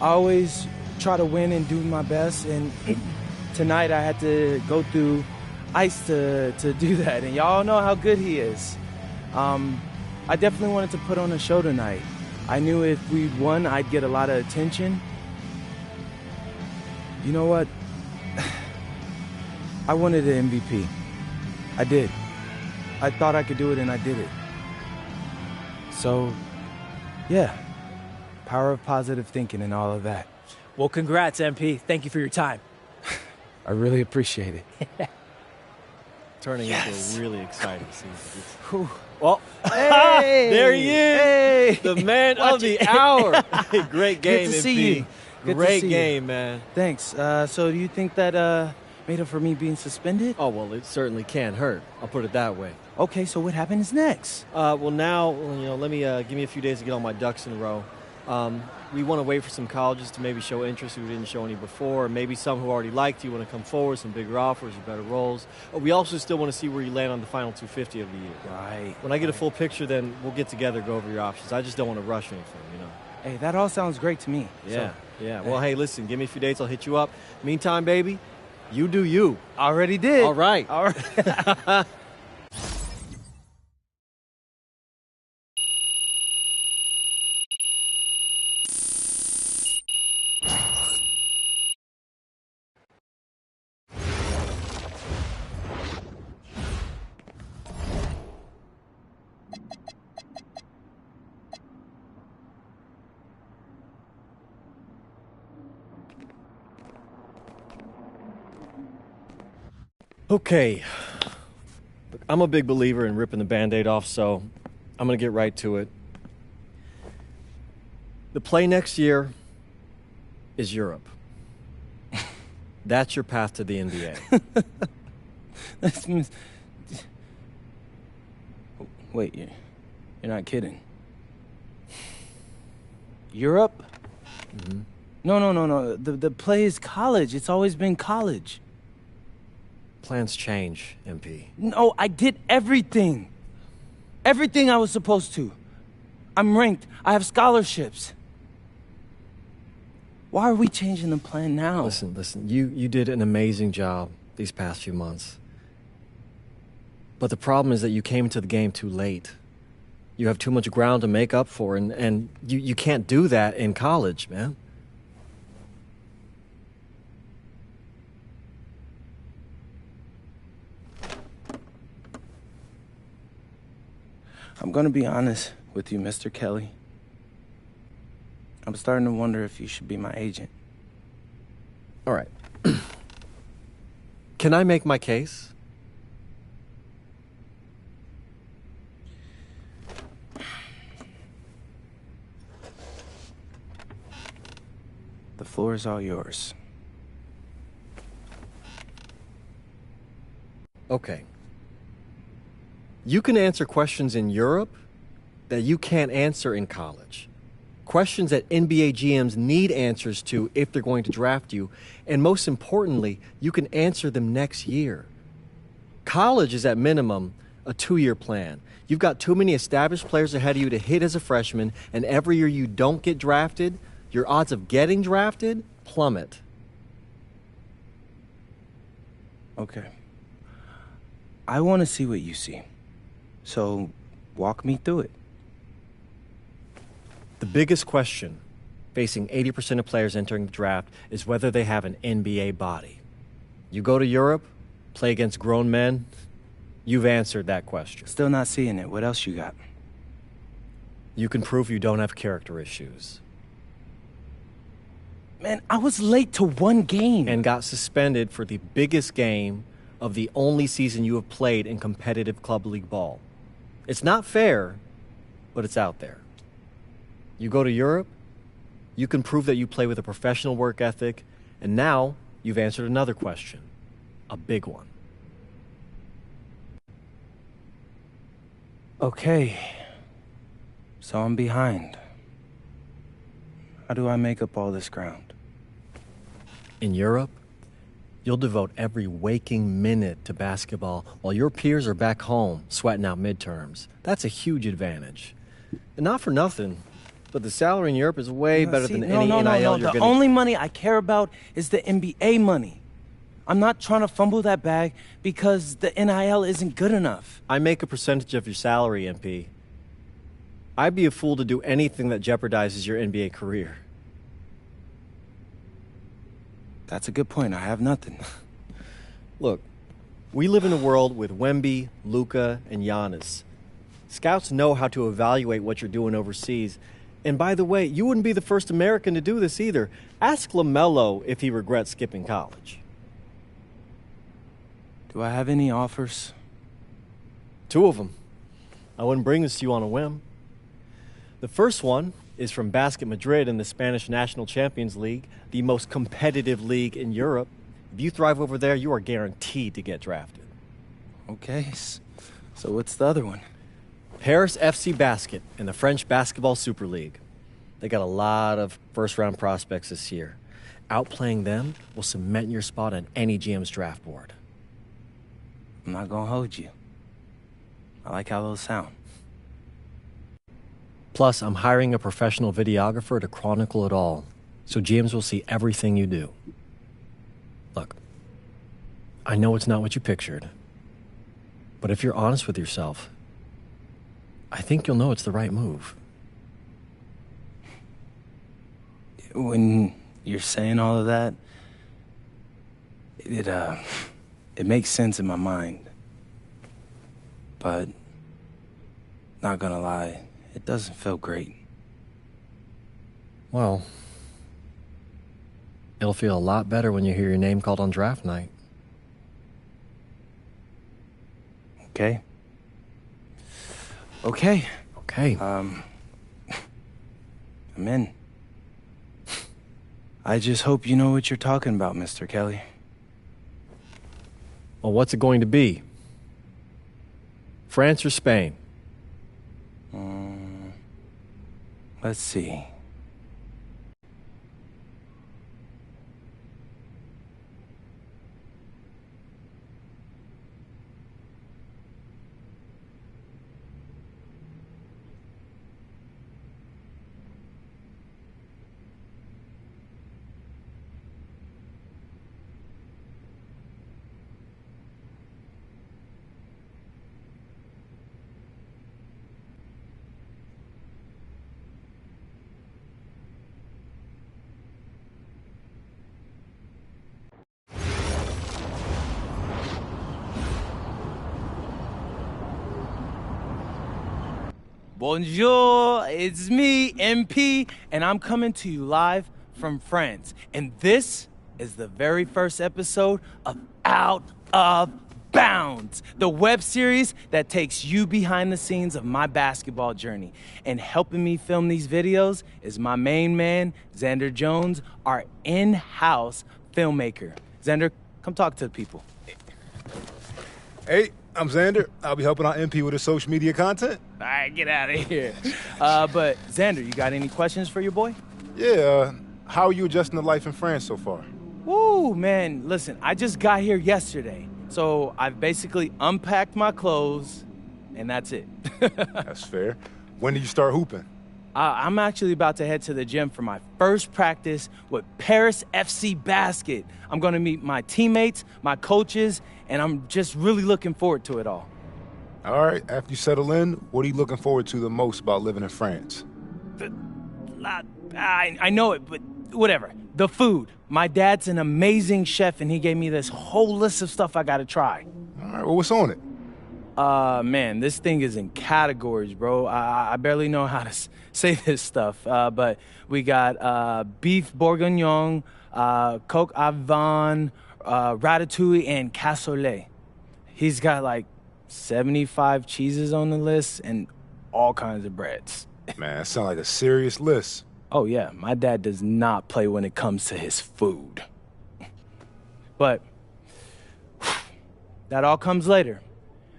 I always try to win and do my best, and tonight I had to go through Ice to do that, and y'all know how good he is. I definitely wanted to put on a show tonight. I knew if we won, I'd get a lot of attention. You know what? I wanted an MVP. I did. I thought I could do it, and I did it. So, yeah. Power of positive thinking and all of that. Well, congrats, MP. Thank you for your time. I really appreciate it. Turning into a really exciting season. Well, hey, there he is, hey, the man of the hour. Great game, Good to MP. see you. Good Great to see game, you. man. Thanks. So do you think that made up for me being suspended? Oh, well, it certainly can't hurt. I'll put it that way. Okay, so what happens next? Well, now, let me give me a few days to get all my ducks in a row. We want to wait for some colleges to maybe show interest who didn't show any before, or maybe some who already liked you want to come forward, some bigger offers or better roles. We also still want to see where you land on the final 250 of the year. Right. When I get a full picture, then we'll get together, go over your options. I just don't want to rush anything, Hey, that all sounds great to me. Yeah, So, yeah. Well, hey, listen, give me a few dates, I'll hit you up. Meantime, baby, you do you. Already did. All right. All right. Okay. Look, I'm a big believer in ripping the Band-Aid off, so I'm going to get right to it. The play next year is Europe. That's your path to the NBA. Wait, you're not kidding. Europe? Mm-hmm. No. The play is college. It's always been college. Plans change, MP. No, I did everything. Everything I was supposed to. I'm ranked. I have scholarships. Why are we changing the plan now? Listen, you did an amazing job these past few months. But the problem is that you came to the game too late. You have too much ground to make up for, and you can't do that in college, man. I'm gonna be honest with you, Mr. Kelly. I'm starting to wonder if you should be my agent. All right. Can I make my case? The floor is all yours. Okay. You can answer questions in Europe that you can't answer in college. Questions that NBA GMs need answers to if they're going to draft you. And most importantly, you can answer them next year. College is at minimum a 2-year plan. You've got too many established players ahead of you to hit as a freshman, and every year you don't get drafted, your odds of getting drafted plummet. Okay. I want to see what you see. So, walk me through it. The biggest question facing 80% of players entering the draft is whether they have an NBA body. You go to Europe, play against grown men, you've answered that question. Still not seeing it. What else you got? You can prove you don't have character issues. Man, I was late to one game. And got suspended for the biggest game of the only season you have played in competitive club league ball. It's not fair, but it's out there. You go to Europe, you can prove that you play with a professional work ethic, and now you've answered another question, a big one. Okay. So I'm behind. How do I make up all this ground? In Europe, you'll devote every waking minute to basketball while your peers are back home sweating out midterms. That's a huge advantage. And not for nothing, but the salary in Europe is way better than any NIL you're The gonna... only money I care about is the NBA money. I'm not trying to fumble that bag because the NIL isn't good enough. I make a percentage of your salary, MP. I'd be a fool to do anything that jeopardizes your NBA career. That's a good point. I have nothing. Look, we live in a world with Wemby, Luka, and Giannis. Scouts know how to evaluate what you're doing overseas. And by the way, you wouldn't be the first American to do this either. Ask LaMelo if he regrets skipping college. Do I have any offers? 2 of them. I wouldn't bring this to you on a whim. The first one is from Basket Madrid in the Spanish National Champions League, the most competitive league in Europe. If you thrive over there, you are guaranteed to get drafted. Okay, so what's the other one? Paris FC Basket in the French Basketball Super League. They got a lot of first-round prospects this year. Outplaying them will cement your spot on any GM's draft board. I'm not gonna hold you. I like how those sound. Plus, I'm hiring a professional videographer to chronicle it all, so GMs will see everything you do. Look, I know it's not what you pictured, but if you're honest with yourself, I think you'll know it's the right move. When you're saying all of that, it makes sense in my mind. But, not gonna lie, it doesn't feel great. Well, it'll feel a lot better when you hear your name called on draft night. Okay. Okay. Okay. I'm in. I just hope you know what you're talking about, Mr. Kelly. Well, what's it going to be? France or Spain? Let's see. Bonjour, it's me, MP, and I'm coming to you live from France. And this is the very first episode of Out of Bounds, the web series that takes you behind the scenes of my basketball journey. And helping me film these videos is my main man, Xander Jones, our in-house filmmaker. Xander, come talk to the people. Hey, I'm Xander. I'll be helping out MP with his social media content. All right, get out of here. But Xander, you got any questions for your boy? Yeah, how are you adjusting to life in France so far? Woo, man, listen, I just got here yesterday. So I've basically unpacked my clothes, and that's it. That's fair. When do you start hooping? I'm actually about to head to the gym for my first practice with Paris FC Basket. I'm going to meet my teammates, my coaches, and I'm just really looking forward to it all. All right, after you settle in, what are you looking forward to the most about living in France? I know it, but whatever. The food. My dad's an amazing chef, and he gave me this whole list of stuff I gotta try. All right, well, what's on it? Man, this thing is in categories, bro. I barely know how to say this stuff, but we got beef bourguignon, coq au vin, ratatouille, and cassoulet. He's got like 75 cheeses on the list and all kinds of breads. Man, that sounds like a serious list. Oh, yeah, my dad does not play when it comes to his food. But that all comes later,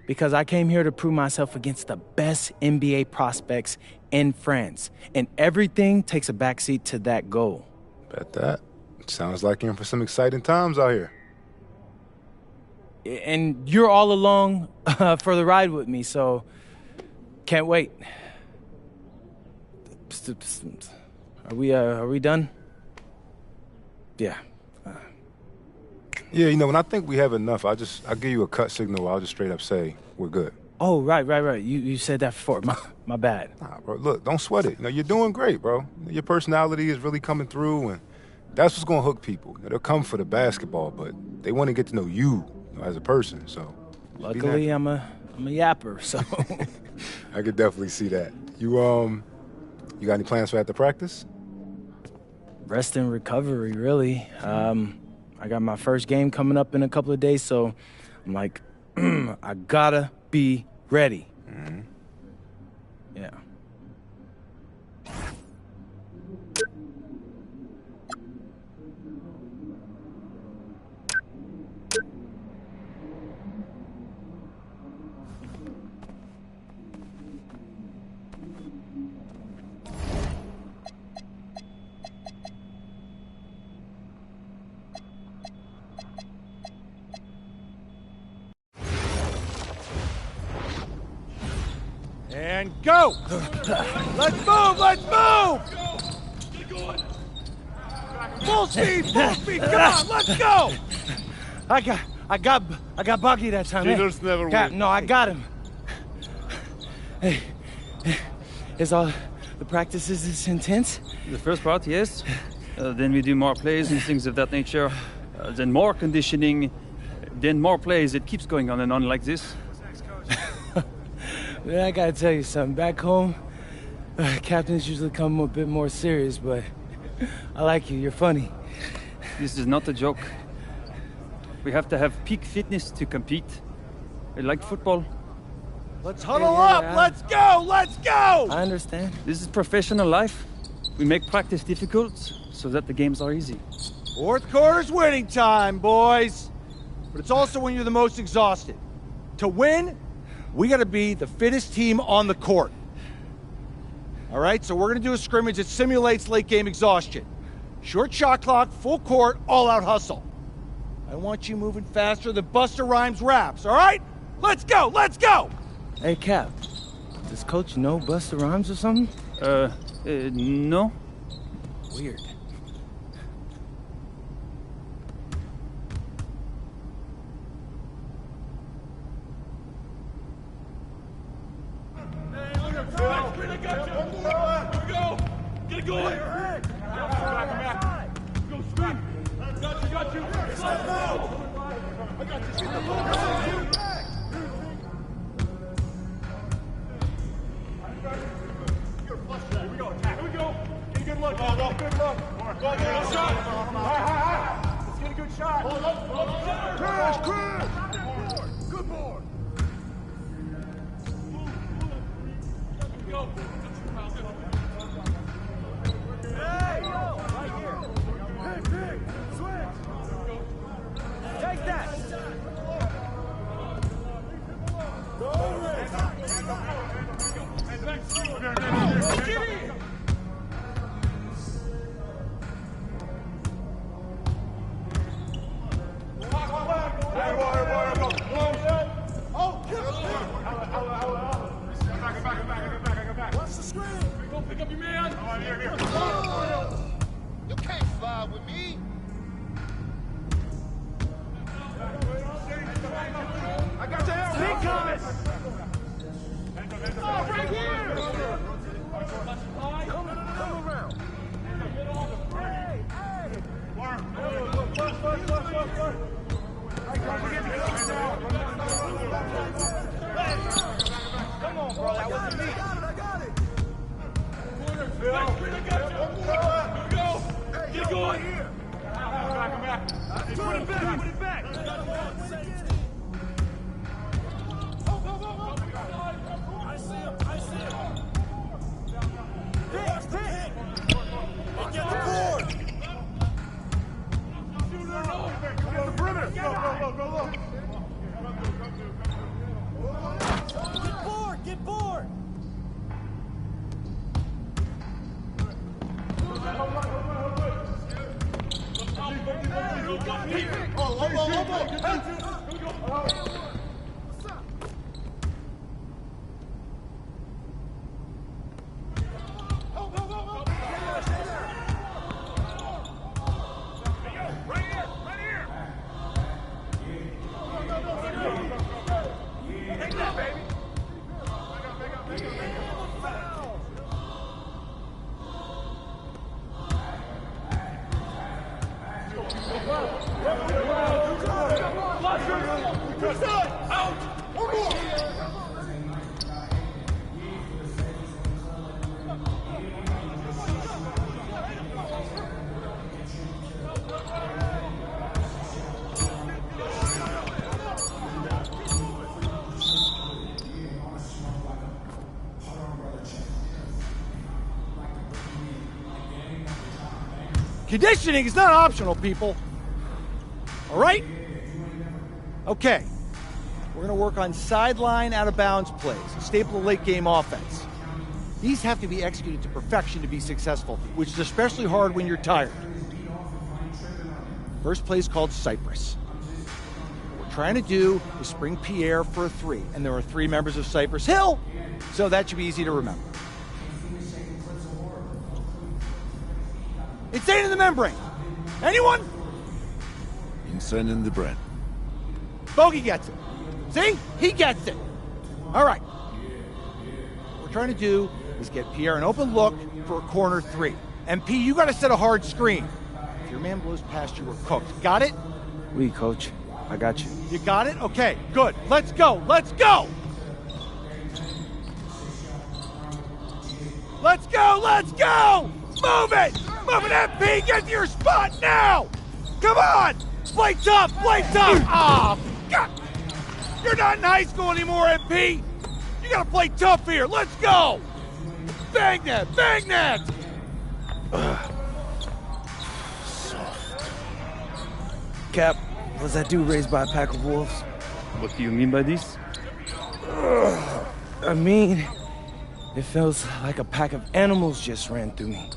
because I came here to prove myself against the best NBA prospects in France, and everything takes a backseat to that goal. Bet that. Sounds like you're in for some exciting times out here. And you're all along for the ride with me, so can't wait. Are we done? Yeah. Yeah, you know, when I think we have enough, I'll give you a cut signal. I'll just straight up say we're good. Oh, right. You said that before. My bad. Nah, bro, look, don't sweat it. You know, you're doing great, bro. Your personality is really coming through, and that's what's gonna hook people. You know, they'll come for the basketball, but they want to get to know you, as a person. So, luckily, I'm a yapper, so. I could definitely see that. You got any plans for after practice? Rest and recovery, really. I got my first game coming up in a couple of days, so I'm like, I gotta be ready. Mm-hmm. Yeah. And go! Let's move! Full speed! Come on, let's go! I got Bucky that time. Cheaters never win. No, I got him. Hey, is all the practices this intense? The first part, yes. Then we do more plays and things of that nature. Then more conditioning. Then more plays. It keeps going on and on like this. Man, I gotta tell you something. Back home, captains usually come a bit more serious, but I like you. You're funny. This is not a joke. We have to have peak fitness to compete. Like football. Let's huddle up! Let's go! I understand. This is professional life. We make practice difficult so that the games are easy. Fourth quarter's winning time, boys. But it's also when you're the most exhausted. To win, we gotta be the fittest team on the court. All right, so we're gonna do a scrimmage that simulates late game exhaustion. Short shot clock, full court, all out hustle. I want you moving faster than Busta Rhymes raps, all right? Let's go! Hey, Cap, does Coach know Busta Rhymes or something? No. Weird. Get it going! Go, screen! Got you! I got you! You can't slide with me. I got your help. Big coming. Oh, right here. Come around. Hey, hey. Come on, bro. That wasn't me. I got it. Get going here. Put it back. I see him. Pick. Get the board. Get the perimeter. Go. Get board. Conditioning is not optional, people. All right? Okay. We're going to work on sideline out-of-bounds plays, a staple of late-game offense. These have to be executed to perfection to be successful, which is especially hard when you're tired. First play is called Cypress. What we're trying to do is spring Pierre for a 3, and there are 3 members of Cypress Hill, so that should be easy to remember. Insane in the membrane. Anyone? Insane in the brain. Bogey gets it. See? He gets it. All right. What we're trying to do is get Pierre an open look for a corner 3. MP, you got to set a hard screen. If your man blows past you, we're cooked. Got it? Oui, coach. I got you. You got it? Okay, good. Let's go. Let's go. Let's go. Let's go. Move it. Move it, MP. Get to your spot now. Come on. Play tough. Play tough. Oh, God. You're not in high school anymore, MP. You got to play tough here. Let's go. Bang that. Bang that. Cap, was that dude raised by a pack of wolves? What do you mean by this? I mean, it feels like a pack of animals just ran through me.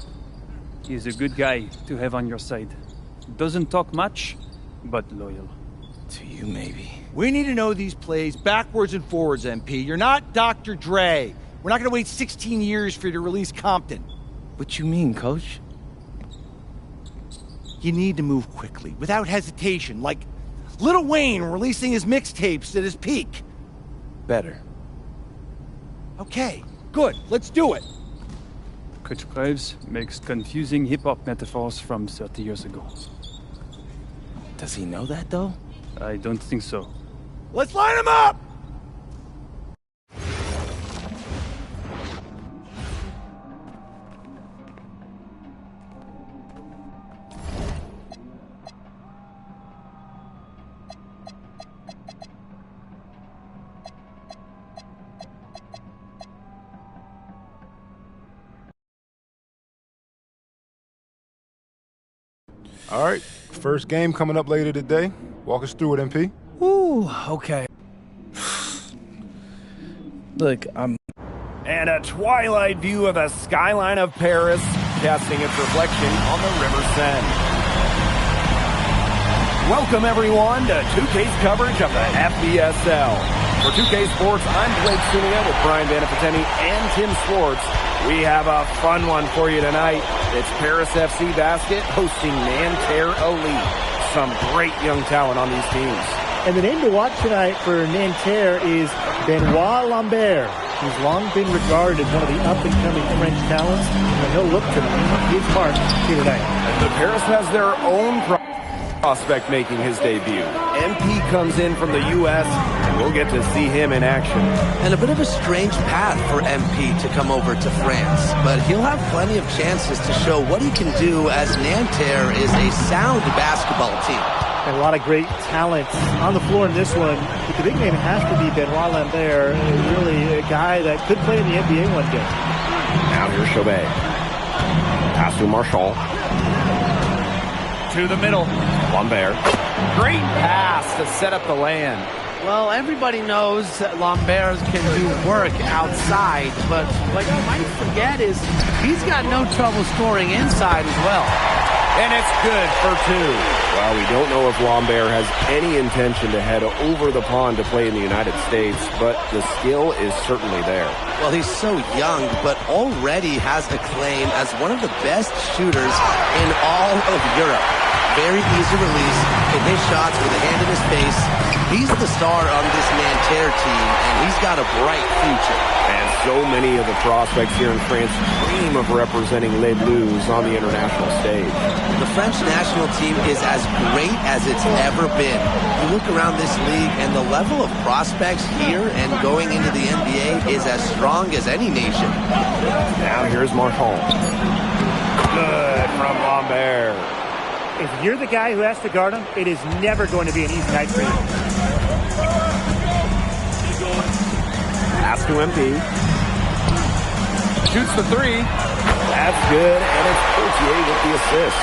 He's a good guy to have on your side. Doesn't talk much, but loyal. To you, maybe. We need to know these plays backwards and forwards, MP. You're not Dr. Dre. We're not going to wait 16 years for you to release Compton. What you mean, Coach? You need to move quickly, without hesitation, like Lil Wayne releasing his mixtapes at his peak. Better. Okay, good. Let's do it. Coach Graves makes confusing hip-hop metaphors from 30 years ago. Does he know that, though? I don't think so. Let's line him up! All right, first game coming up later today. Walk us through it, MP. Ooh, okay. Look, And a twilight view of the skyline of Paris, casting its reflection on the River Seine. Welcome, everyone, to 2K's coverage of the FBSL. For 2K Sports, I'm Blake Sunia with Brian Vanapateni and Tim Swartz. We have a fun one for you tonight. It's Paris FC Basket hosting Nanterre Elite. Some great young talent on these teams. And the name to watch tonight for Nanterre is Benoit Lambert, who's long been regarded as one of the up-and-coming French talents, and he'll look to leave his mark here tonight. The Paris has their own prospect making his debut. MP comes in from the U.S., and we'll get to see him in action. And a bit of a strange path for MP to come over to France, but he'll have plenty of chances to show what he can do, as Nanterre is a sound basketball team. And a lot of great talent on the floor in this one. But the big name has to be Benoit Lambert, really a guy that could play in the NBA one day. Now here's Chauvet. Pass to Marchand. To the middle. Lambert. Great pass to set up the land. Well, everybody knows that Lambert can do work outside, but what you might forget is he's got no trouble scoring inside as well. And it's good for two. Well, we don't know if Lambert has any intention to head over the pond to play in the United States, but the skill is certainly there. Well, he's so young, but already has a claim as one of the best shooters in all of Europe. Very easy release, can hit shots with a hand in his face. He's the star on this Nanterre team, and he's got a bright future. And so many of the prospects here in France dream of representing Les Bleus on the international stage. The French national team is as great as it's ever been. You look around this league, and the level of prospects here and going into the NBA is as strong as any nation. Now here's Marchand. Good from Lambert. If you're the guy who has to guard him, it is never going to be an easy night for you. Pass to MP. Shoots the three. That's good, and it's Poitier with the assist.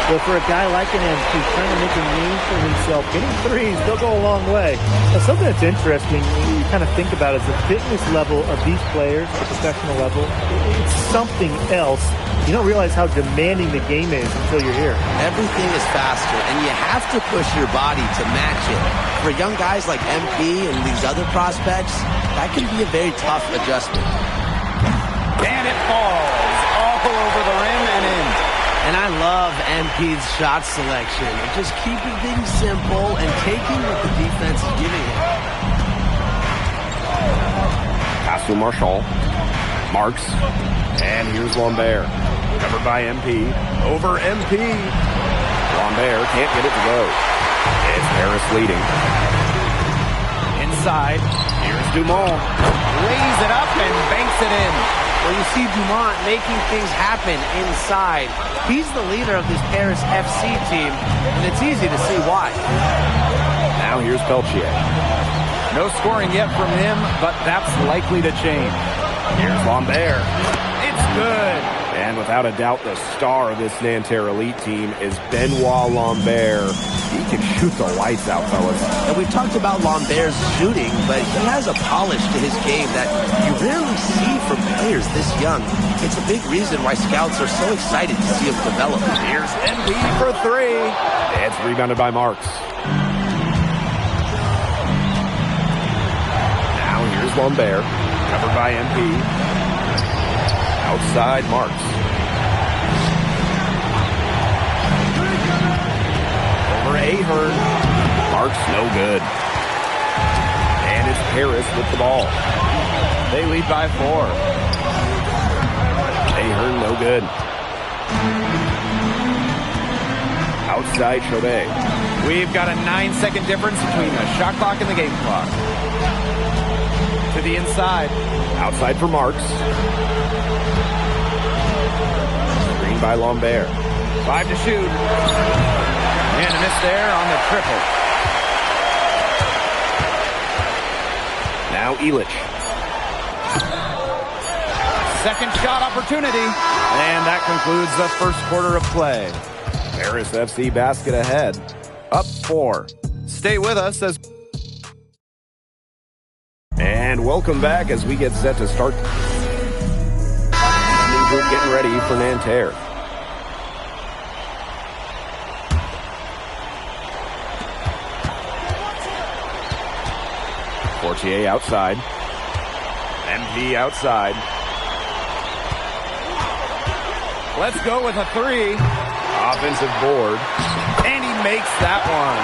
But for a guy like an MP trying to make a name for himself, getting threes, they'll go a long way. Now, something that's interesting you kind of think about is the fitness level of these players at the professional level. It's something else. You don't realize how demanding the game is until you're here. Everything is faster, and you have to push your body to match it. For young guys like MP and these other prospects, that can be a very tough adjustment. And it falls all over the rim and in. And I love MP's shot selection. Just keeping things simple and taking what the defense is giving him. Pass to Marchand. Marks. And here's Lambert. Covered by MP. Over MP. Lambert can't get it to go. It's Paris leading. Inside. Here's Dumont. Lays it up and banks it in. Well, you see Dumont making things happen inside. He's the leader of this Paris FC team, and it's easy to see why. Now here's Peltier. No scoring yet from him, but that's likely to change. Here's Lambert. It's good. And without a doubt, the star of this Nanterre Elite team is Benoit Lambert. He can shoot the lights out, fellas. And we've talked about Lambert's shooting, but he has a polish to his game that you rarely see from players this young. It's a big reason why scouts are so excited to see him develop. Here's MP for three. It's rebounded by Marks. Now here's Lambert, covered by MP. Outside Marks. Over Ahern. Marks no good. And it's Paris with the ball. They lead by 4. Ahern no good. Outside Chauvet. We've got a 9-second difference between the shot clock and the game clock. To the inside. Outside for Marks. Screen by Lambert. 5 to shoot. And a miss there on the triple. Now Illich. Second shot opportunity. And that concludes the first quarter of play. Paris FC basket ahead, up 4. Stay with us as... And welcome back as we get set to start. New group getting ready for Nanterre. Fortier outside. MP outside. Let's go with a 3. Offensive board. And he makes that one.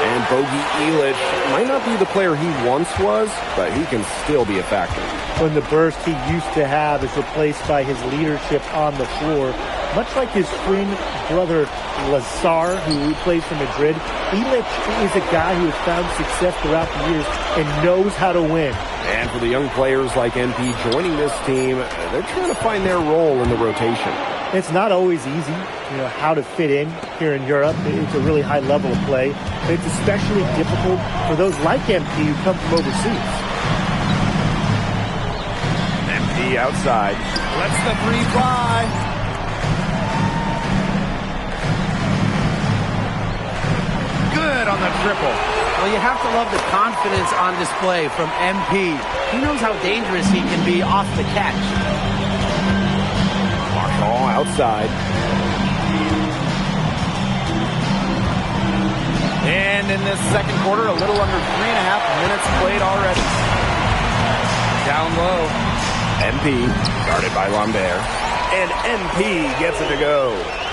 And Bogey Elich might not be the player he once was, but he can still be a factor. When the burst he used to have is replaced by his leadership on the floor, much like his twin brother Lazar, who plays for Madrid, Elich is a guy who has found success throughout the years and knows how to win. And for the young players like MP joining this team, they're trying to find their role in the rotation. It's not always easy, how to fit in here in Europe. It's a really high level of play. But it's especially difficult for those like MP who come from overseas. MP outside. Lets the 3 fly. Good on the triple. Well, you have to love the confidence on display from MP. He knows how dangerous he can be off the catch. Marshall outside. And in this second quarter, a little under 3.5 minutes played already. Down low. MP, guarded by Lambert. And MP gets it to go.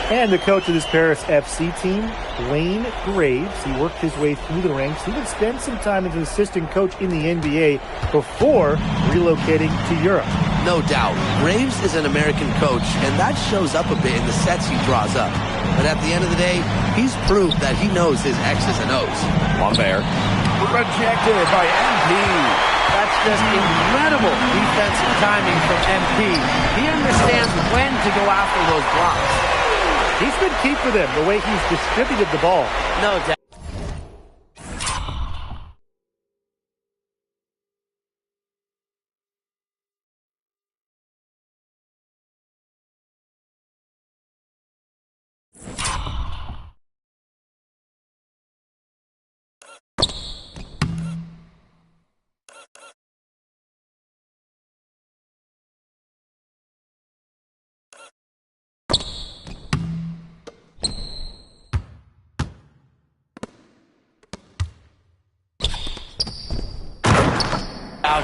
And the coach of this Paris FC team, Blaine Graves, he worked his way through the ranks. He would spend some time as an assistant coach in the NBA before relocating to Europe. No doubt. Graves is an American coach, and that shows up a bit in the sets he draws up. But at the end of the day, he's proved that he knows his X's and O's. Lambert, rejected by MP. That's just incredible defensive timing from MP. He understands when to go after those blocks. He's been key for them, the way he's distributed the ball. No doubt.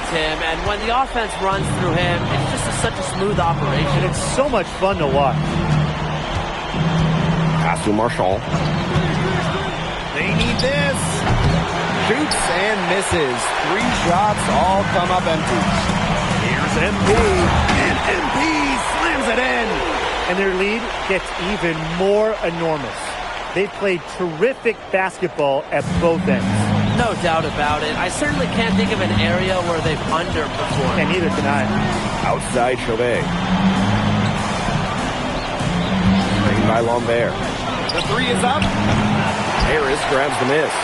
Him, and when the offense runs through him, it's just such a smooth operation. It's so much fun to watch. Pass to Marshall. They need this. Shoots and misses. 3 shots all come up empty. Here's MP, and MP slams it in. And their lead gets even more enormous. They played terrific basketball at both ends. No doubt about it. I certainly can't think of an area where they've underperformed. And neither can I. Outside Chauvet. Screened by Lambert. The 3 is up. Harris grabs the miss.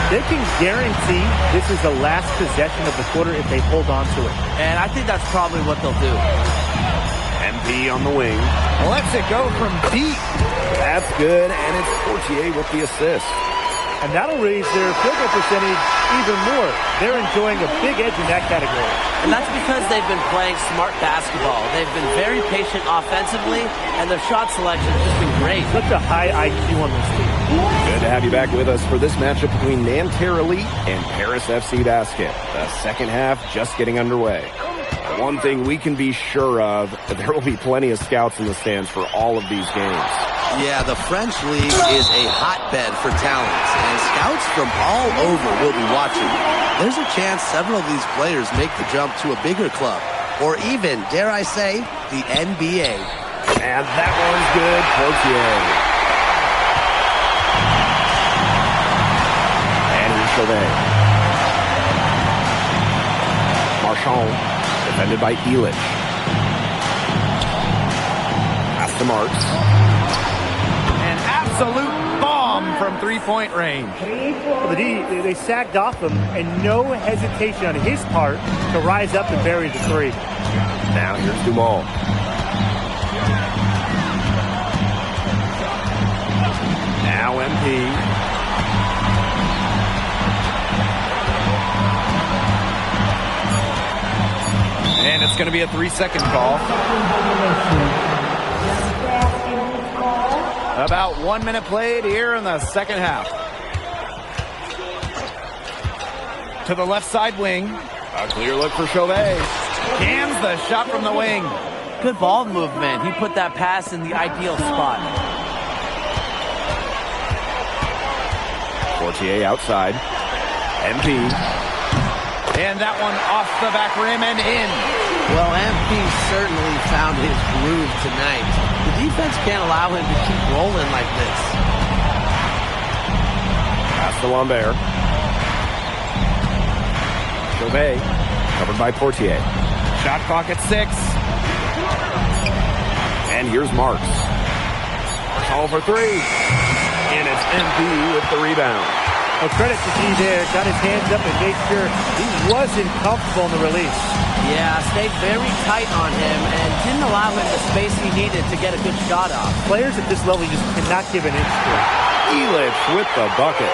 They can guarantee this is the last possession of the quarter if they hold on to it. And I think that's probably what they'll do. MP on the wing. Lets it go from deep. That's good, and it's Fortier with the assist. And that'll raise their field goal percentage even more. They're enjoying a big edge in that category. And that's because they've been playing smart basketball. They've been very patient offensively, and their shot selection has just been great. Such a high IQ on this team. Good to have you back with us for this matchup between Nanterre Elite and Paris FC Basket. The second half just getting underway. One thing we can be sure of, there will be plenty of scouts in the stands for all of these games. Yeah, the French League is a hotbed for talent, and scouts from all over will be watching. There's a chance several of these players make the jump to a bigger club, or even, dare I say, the NBA. And that one's good, Fortier. And here's Chauvet. Marchand, defended by Elich. Pass to Marks. Absolute bomb from 3-point range. They sagged off him, and no hesitation on his part to rise up and bury the 3. Now here's Dumal. Now MP. And it's going to be a 3-second call. About 1 minute played here in the second half. To the left side wing. A clear look for Chauvet. Cams the shot from the wing. Good ball movement. He put that pass in the ideal spot. Portier outside. MP. And that one off the back rim and in. Well, MP certainly found his groove tonight. The defense can't allow him to keep rolling like this. Pass to Lambert. Chauvet, covered by Portier. Shot clock at 6. And here's Marks. Marshall for 3. And it's MP with the rebound. Well, credit to G there. Got his hands up and made sure he wasn't comfortable in the release. Yeah, stayed very tight on him and didn't allow him the space he needed to get a good shot off. Players at this level just cannot give an inch to it. Elich with the bucket.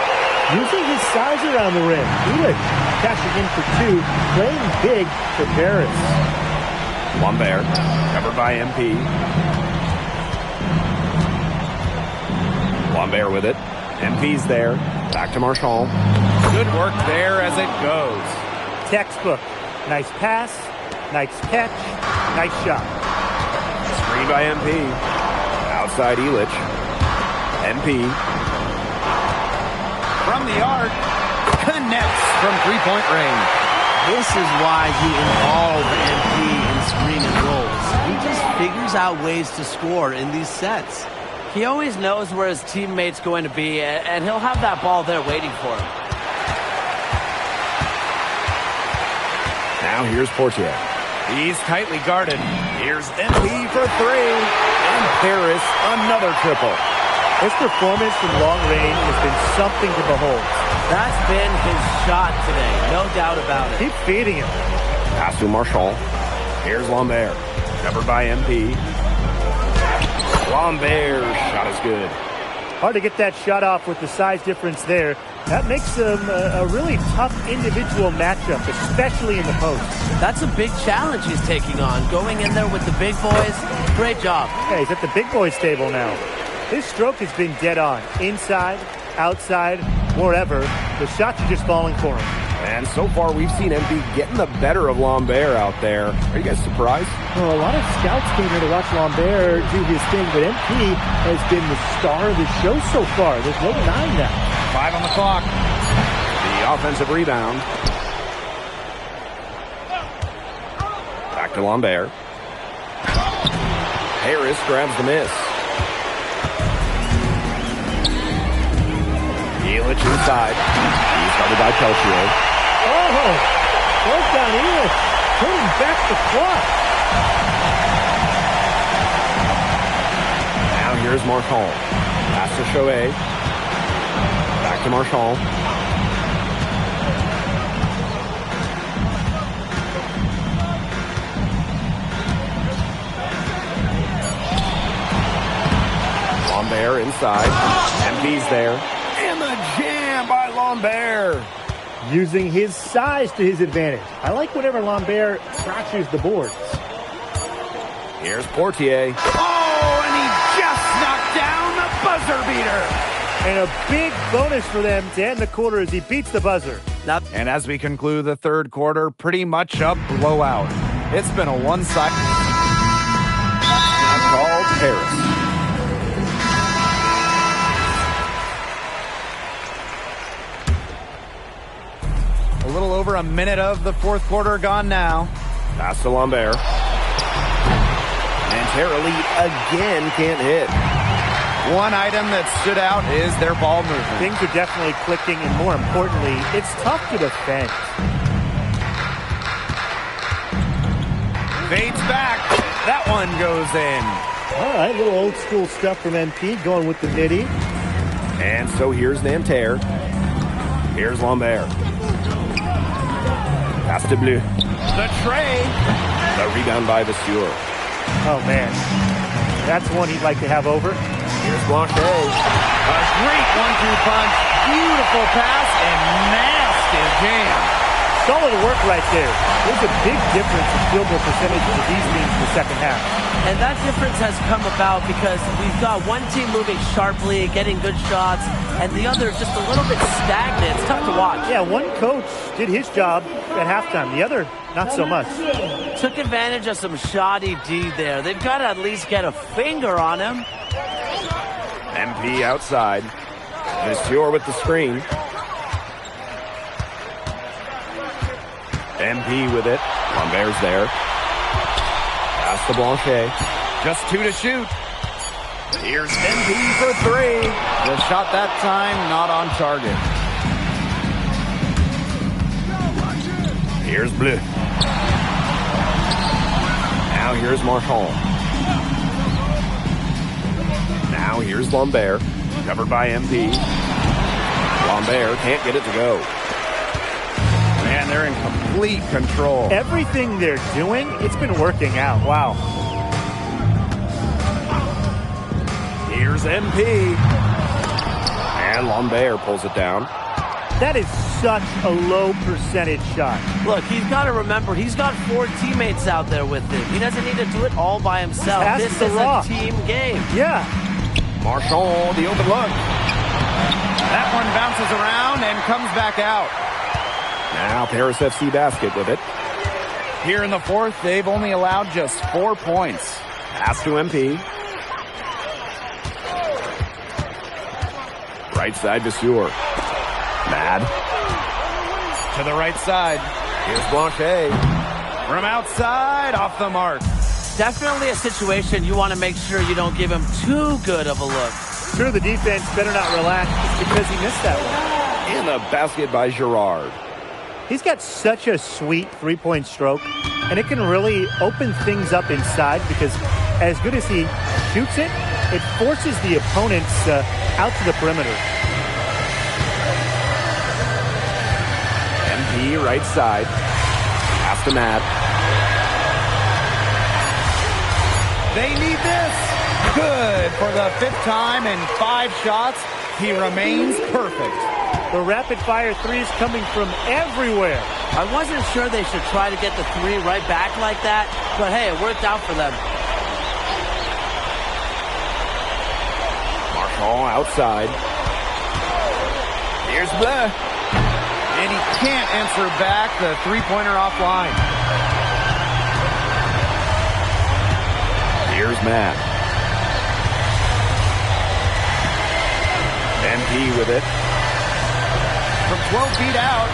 Using his size around the rim. Elich cashing in for 2, playing big for Paris. Lambert, covered by MP. Lambert with it. MP's there. Back to Marshall. Good work there as it goes. Textbook. Nice pass, nice catch, nice shot. Screen by MP. Outside Elich. MP. From the arc. Connects from three-point range. This is why you involve MP in screen and rolls. He just figures out ways to score in these sets. He always knows where his teammate's going to be, and he'll have that ball there waiting for him. Now here's Portier. He's tightly guarded. Here's MP for 3. And Paris, another triple. His performance from long range has been something to behold. That's been his shot today, no doubt about it. Keep feeding him. Pass to Marshall. Here's Lambert. Covered by MP. Lambert's shot is good. Hard to get that shot off with the size difference there. That makes them a really tough individual matchup, especially in the post. That's a big challenge he's taking on. Going in there with the big boys, great job. Hey, he's at the big boys table now. His stroke has been dead on. Inside, outside, wherever. The shots are just falling for him. And so far, we've seen MP getting the better of Lambert out there. Are you guys surprised? Well, a lot of scouts came here to watch Lambert do his thing, but MP has been the star of the show so far. There's no denying that. 5 on the clock. The offensive rebound. Back to Lambert. Harris grabs the miss. Elich inside. He's covered by Peltier. Oh, well done, Elich. Turning back the clock. Now here's Marshall. Pass to Chauvet. Back to Marshall. Lambert inside. MP's there. And the jam by Lambert. Using his size to his advantage. I like whenever Lambert fractures the boards. Here's Portier. Oh, and he just knocked down the buzzer beater. And a big bonus for them to end the quarter as he beats the buzzer. And as we conclude the third quarter, pretty much a blowout. It's been a one-sided called Paris. A little over a minute of the fourth quarter gone now. Pass to Lambert. And Terra Elite again can't hit. One item that stood out is their ball movement. Things are definitely clicking, and more importantly, it's tough to defend. Fades back. That one goes in. All right, little old school stuff from MP, going with the midi. And so here's Nanterre. Here's Lambert. Pass to Bleu. The tray. The rebound by Vasseur. Oh, man. That's one he'd like to have over. Here's Blanchet. A great 1-2 punch. Beautiful pass, and Mast is jammed. Solid work right there. There's a big difference in field goal percentage for these teams in the second half. And that difference has come about because we've got one team moving sharply, getting good shots, and the other just a little bit stagnant. It's tough to watch. Yeah, one coach did his job at halftime. The other, not so much. Took advantage of some shoddy D there. They've got to at least get a finger on him. MP outside. Monsieur with the screen. MP with it. Lambert's there. Pass to Blanchet. Just 2 to shoot. Here's MP for 3. The shot that time not on target. Here's Bleu. Now here's Marchand. Now here's Lambert. Covered by MP. Lambert can't get it to go. Man, they're in complete control. Everything they're doing, it's been working out. Wow. Here's MP. And Lambert pulls it down. That is such a low percentage shot. Look, he's got to remember, he's got 4 teammates out there with him. He doesn't need to do it all by himself. This is a team game. Yeah. Marchand, the open look. That one bounces around and comes back out. Now Paris FC basket with it. Here in the fourth, they've only allowed just 4 points. Pass to MP. Right side to Monsieur. Mad. To the right side. Here's Blanchet. From outside, off the mark. Definitely a situation you want to make sure you don't give him too good of a look. Sure, the defense better not relax because he missed that one. In the basket by Girard. He's got such a sweet three-point stroke, and it can really open things up inside because as good as he shoots it, it forces the opponents out to the perimeter. MP right side. Pass to Matt. They need this. Good for the 5th time in 5 shots. He remains perfect. The rapid-fire threes coming from everywhere. I wasn't sure they should try to get the 3 right back like that, but hey, it worked out for them. Marchand outside. Here's Bleu. And he can't answer back the 3-pointer offline. Here's Matt. MP with it. From 12 feet out.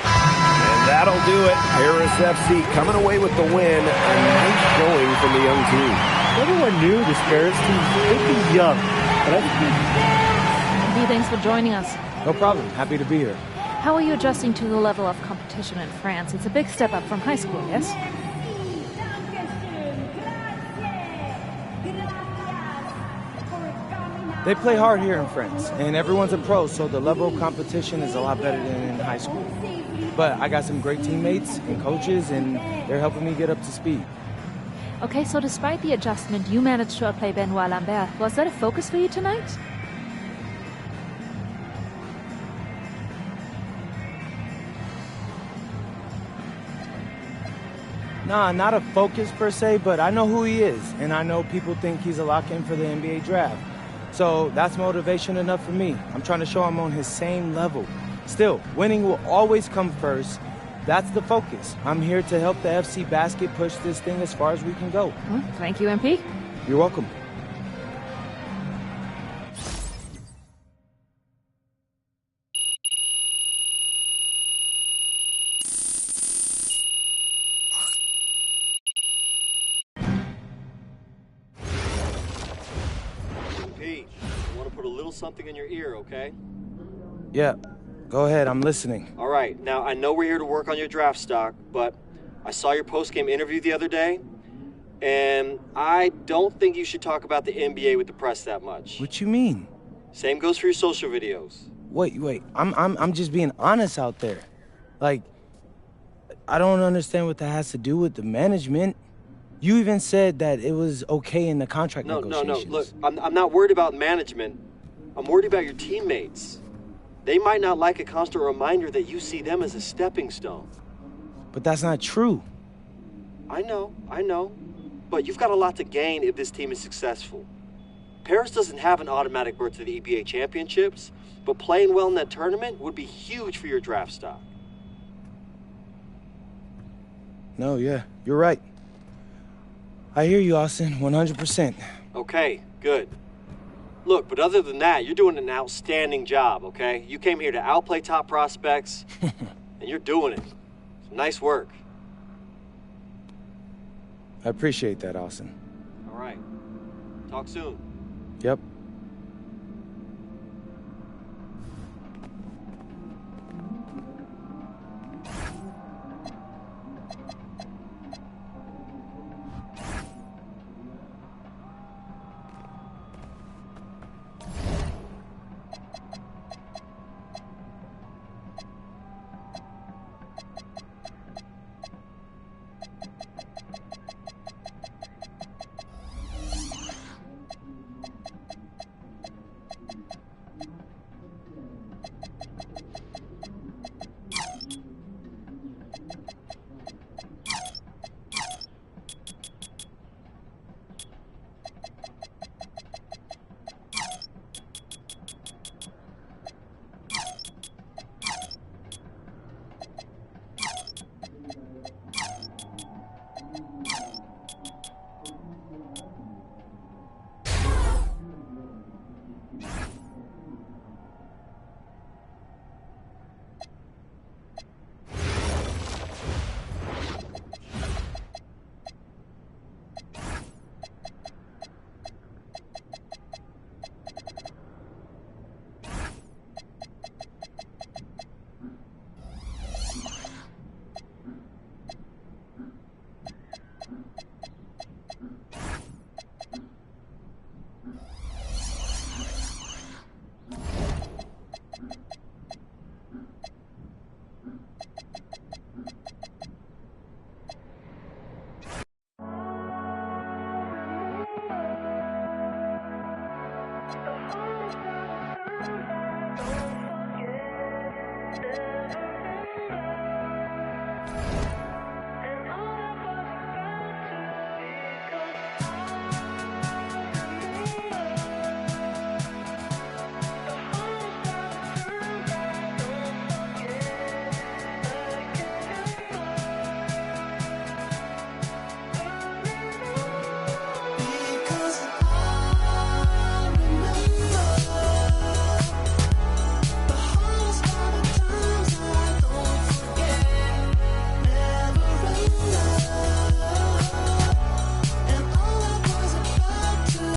And that'll do it. Paris FC coming away with the win. A nice showing from the young team. Everyone knew this Paris team could be young, but I think Thanks for joining us. No problem. Happy to be here. How are you adjusting to the level of competition in France? It's a big step up from high school, yes? They play hard here in France, and everyone's a pro, so the level of competition is a lot better than in high school. But I got some great teammates and coaches, and they're helping me get up to speed. Okay, so despite the adjustment, you managed to outplay Benoit Lambert. Was that a focus for you tonight? Nah, not a focus per se, but I know who he is, and I know people think he's a lock-in for the NBA draft. So that's motivation enough for me. I'm trying to show I'm on his same level. Still, winning will always come first. That's the focus. I'm here to help the FC basket push this thing as far as we can go. Thank you, MP. You're welcome. Something in your ear, okay? Yeah, go ahead, I'm listening. All right, now I know we're here to work on your draft stock, but I saw your post-game interview the other day, and I don't think you should talk about the NBA with the press that much. What you mean? Same goes for your social videos. Wait, I'm just being honest out there. Like, I don't understand what that has to do with the management. You even said that it was okay in the contract negotiations. No. Look, I'm not worried about management. I'm worried about your teammates. They might not like a constant reminder that you see them as a stepping stone. But that's not true. I know. But you've got a lot to gain if this team is successful. Paris doesn't have an automatic berth to the EBA championships, but playing well in that tournament would be huge for your draft stock. No, yeah, you're right. I hear you, Austin, 100%. Okay, good. Look, but other than that, you're doing an outstanding job, okay? You came here to outplay top prospects, and you're doing it. Nice work. I appreciate that, Austin. All right. Talk soon. Yep.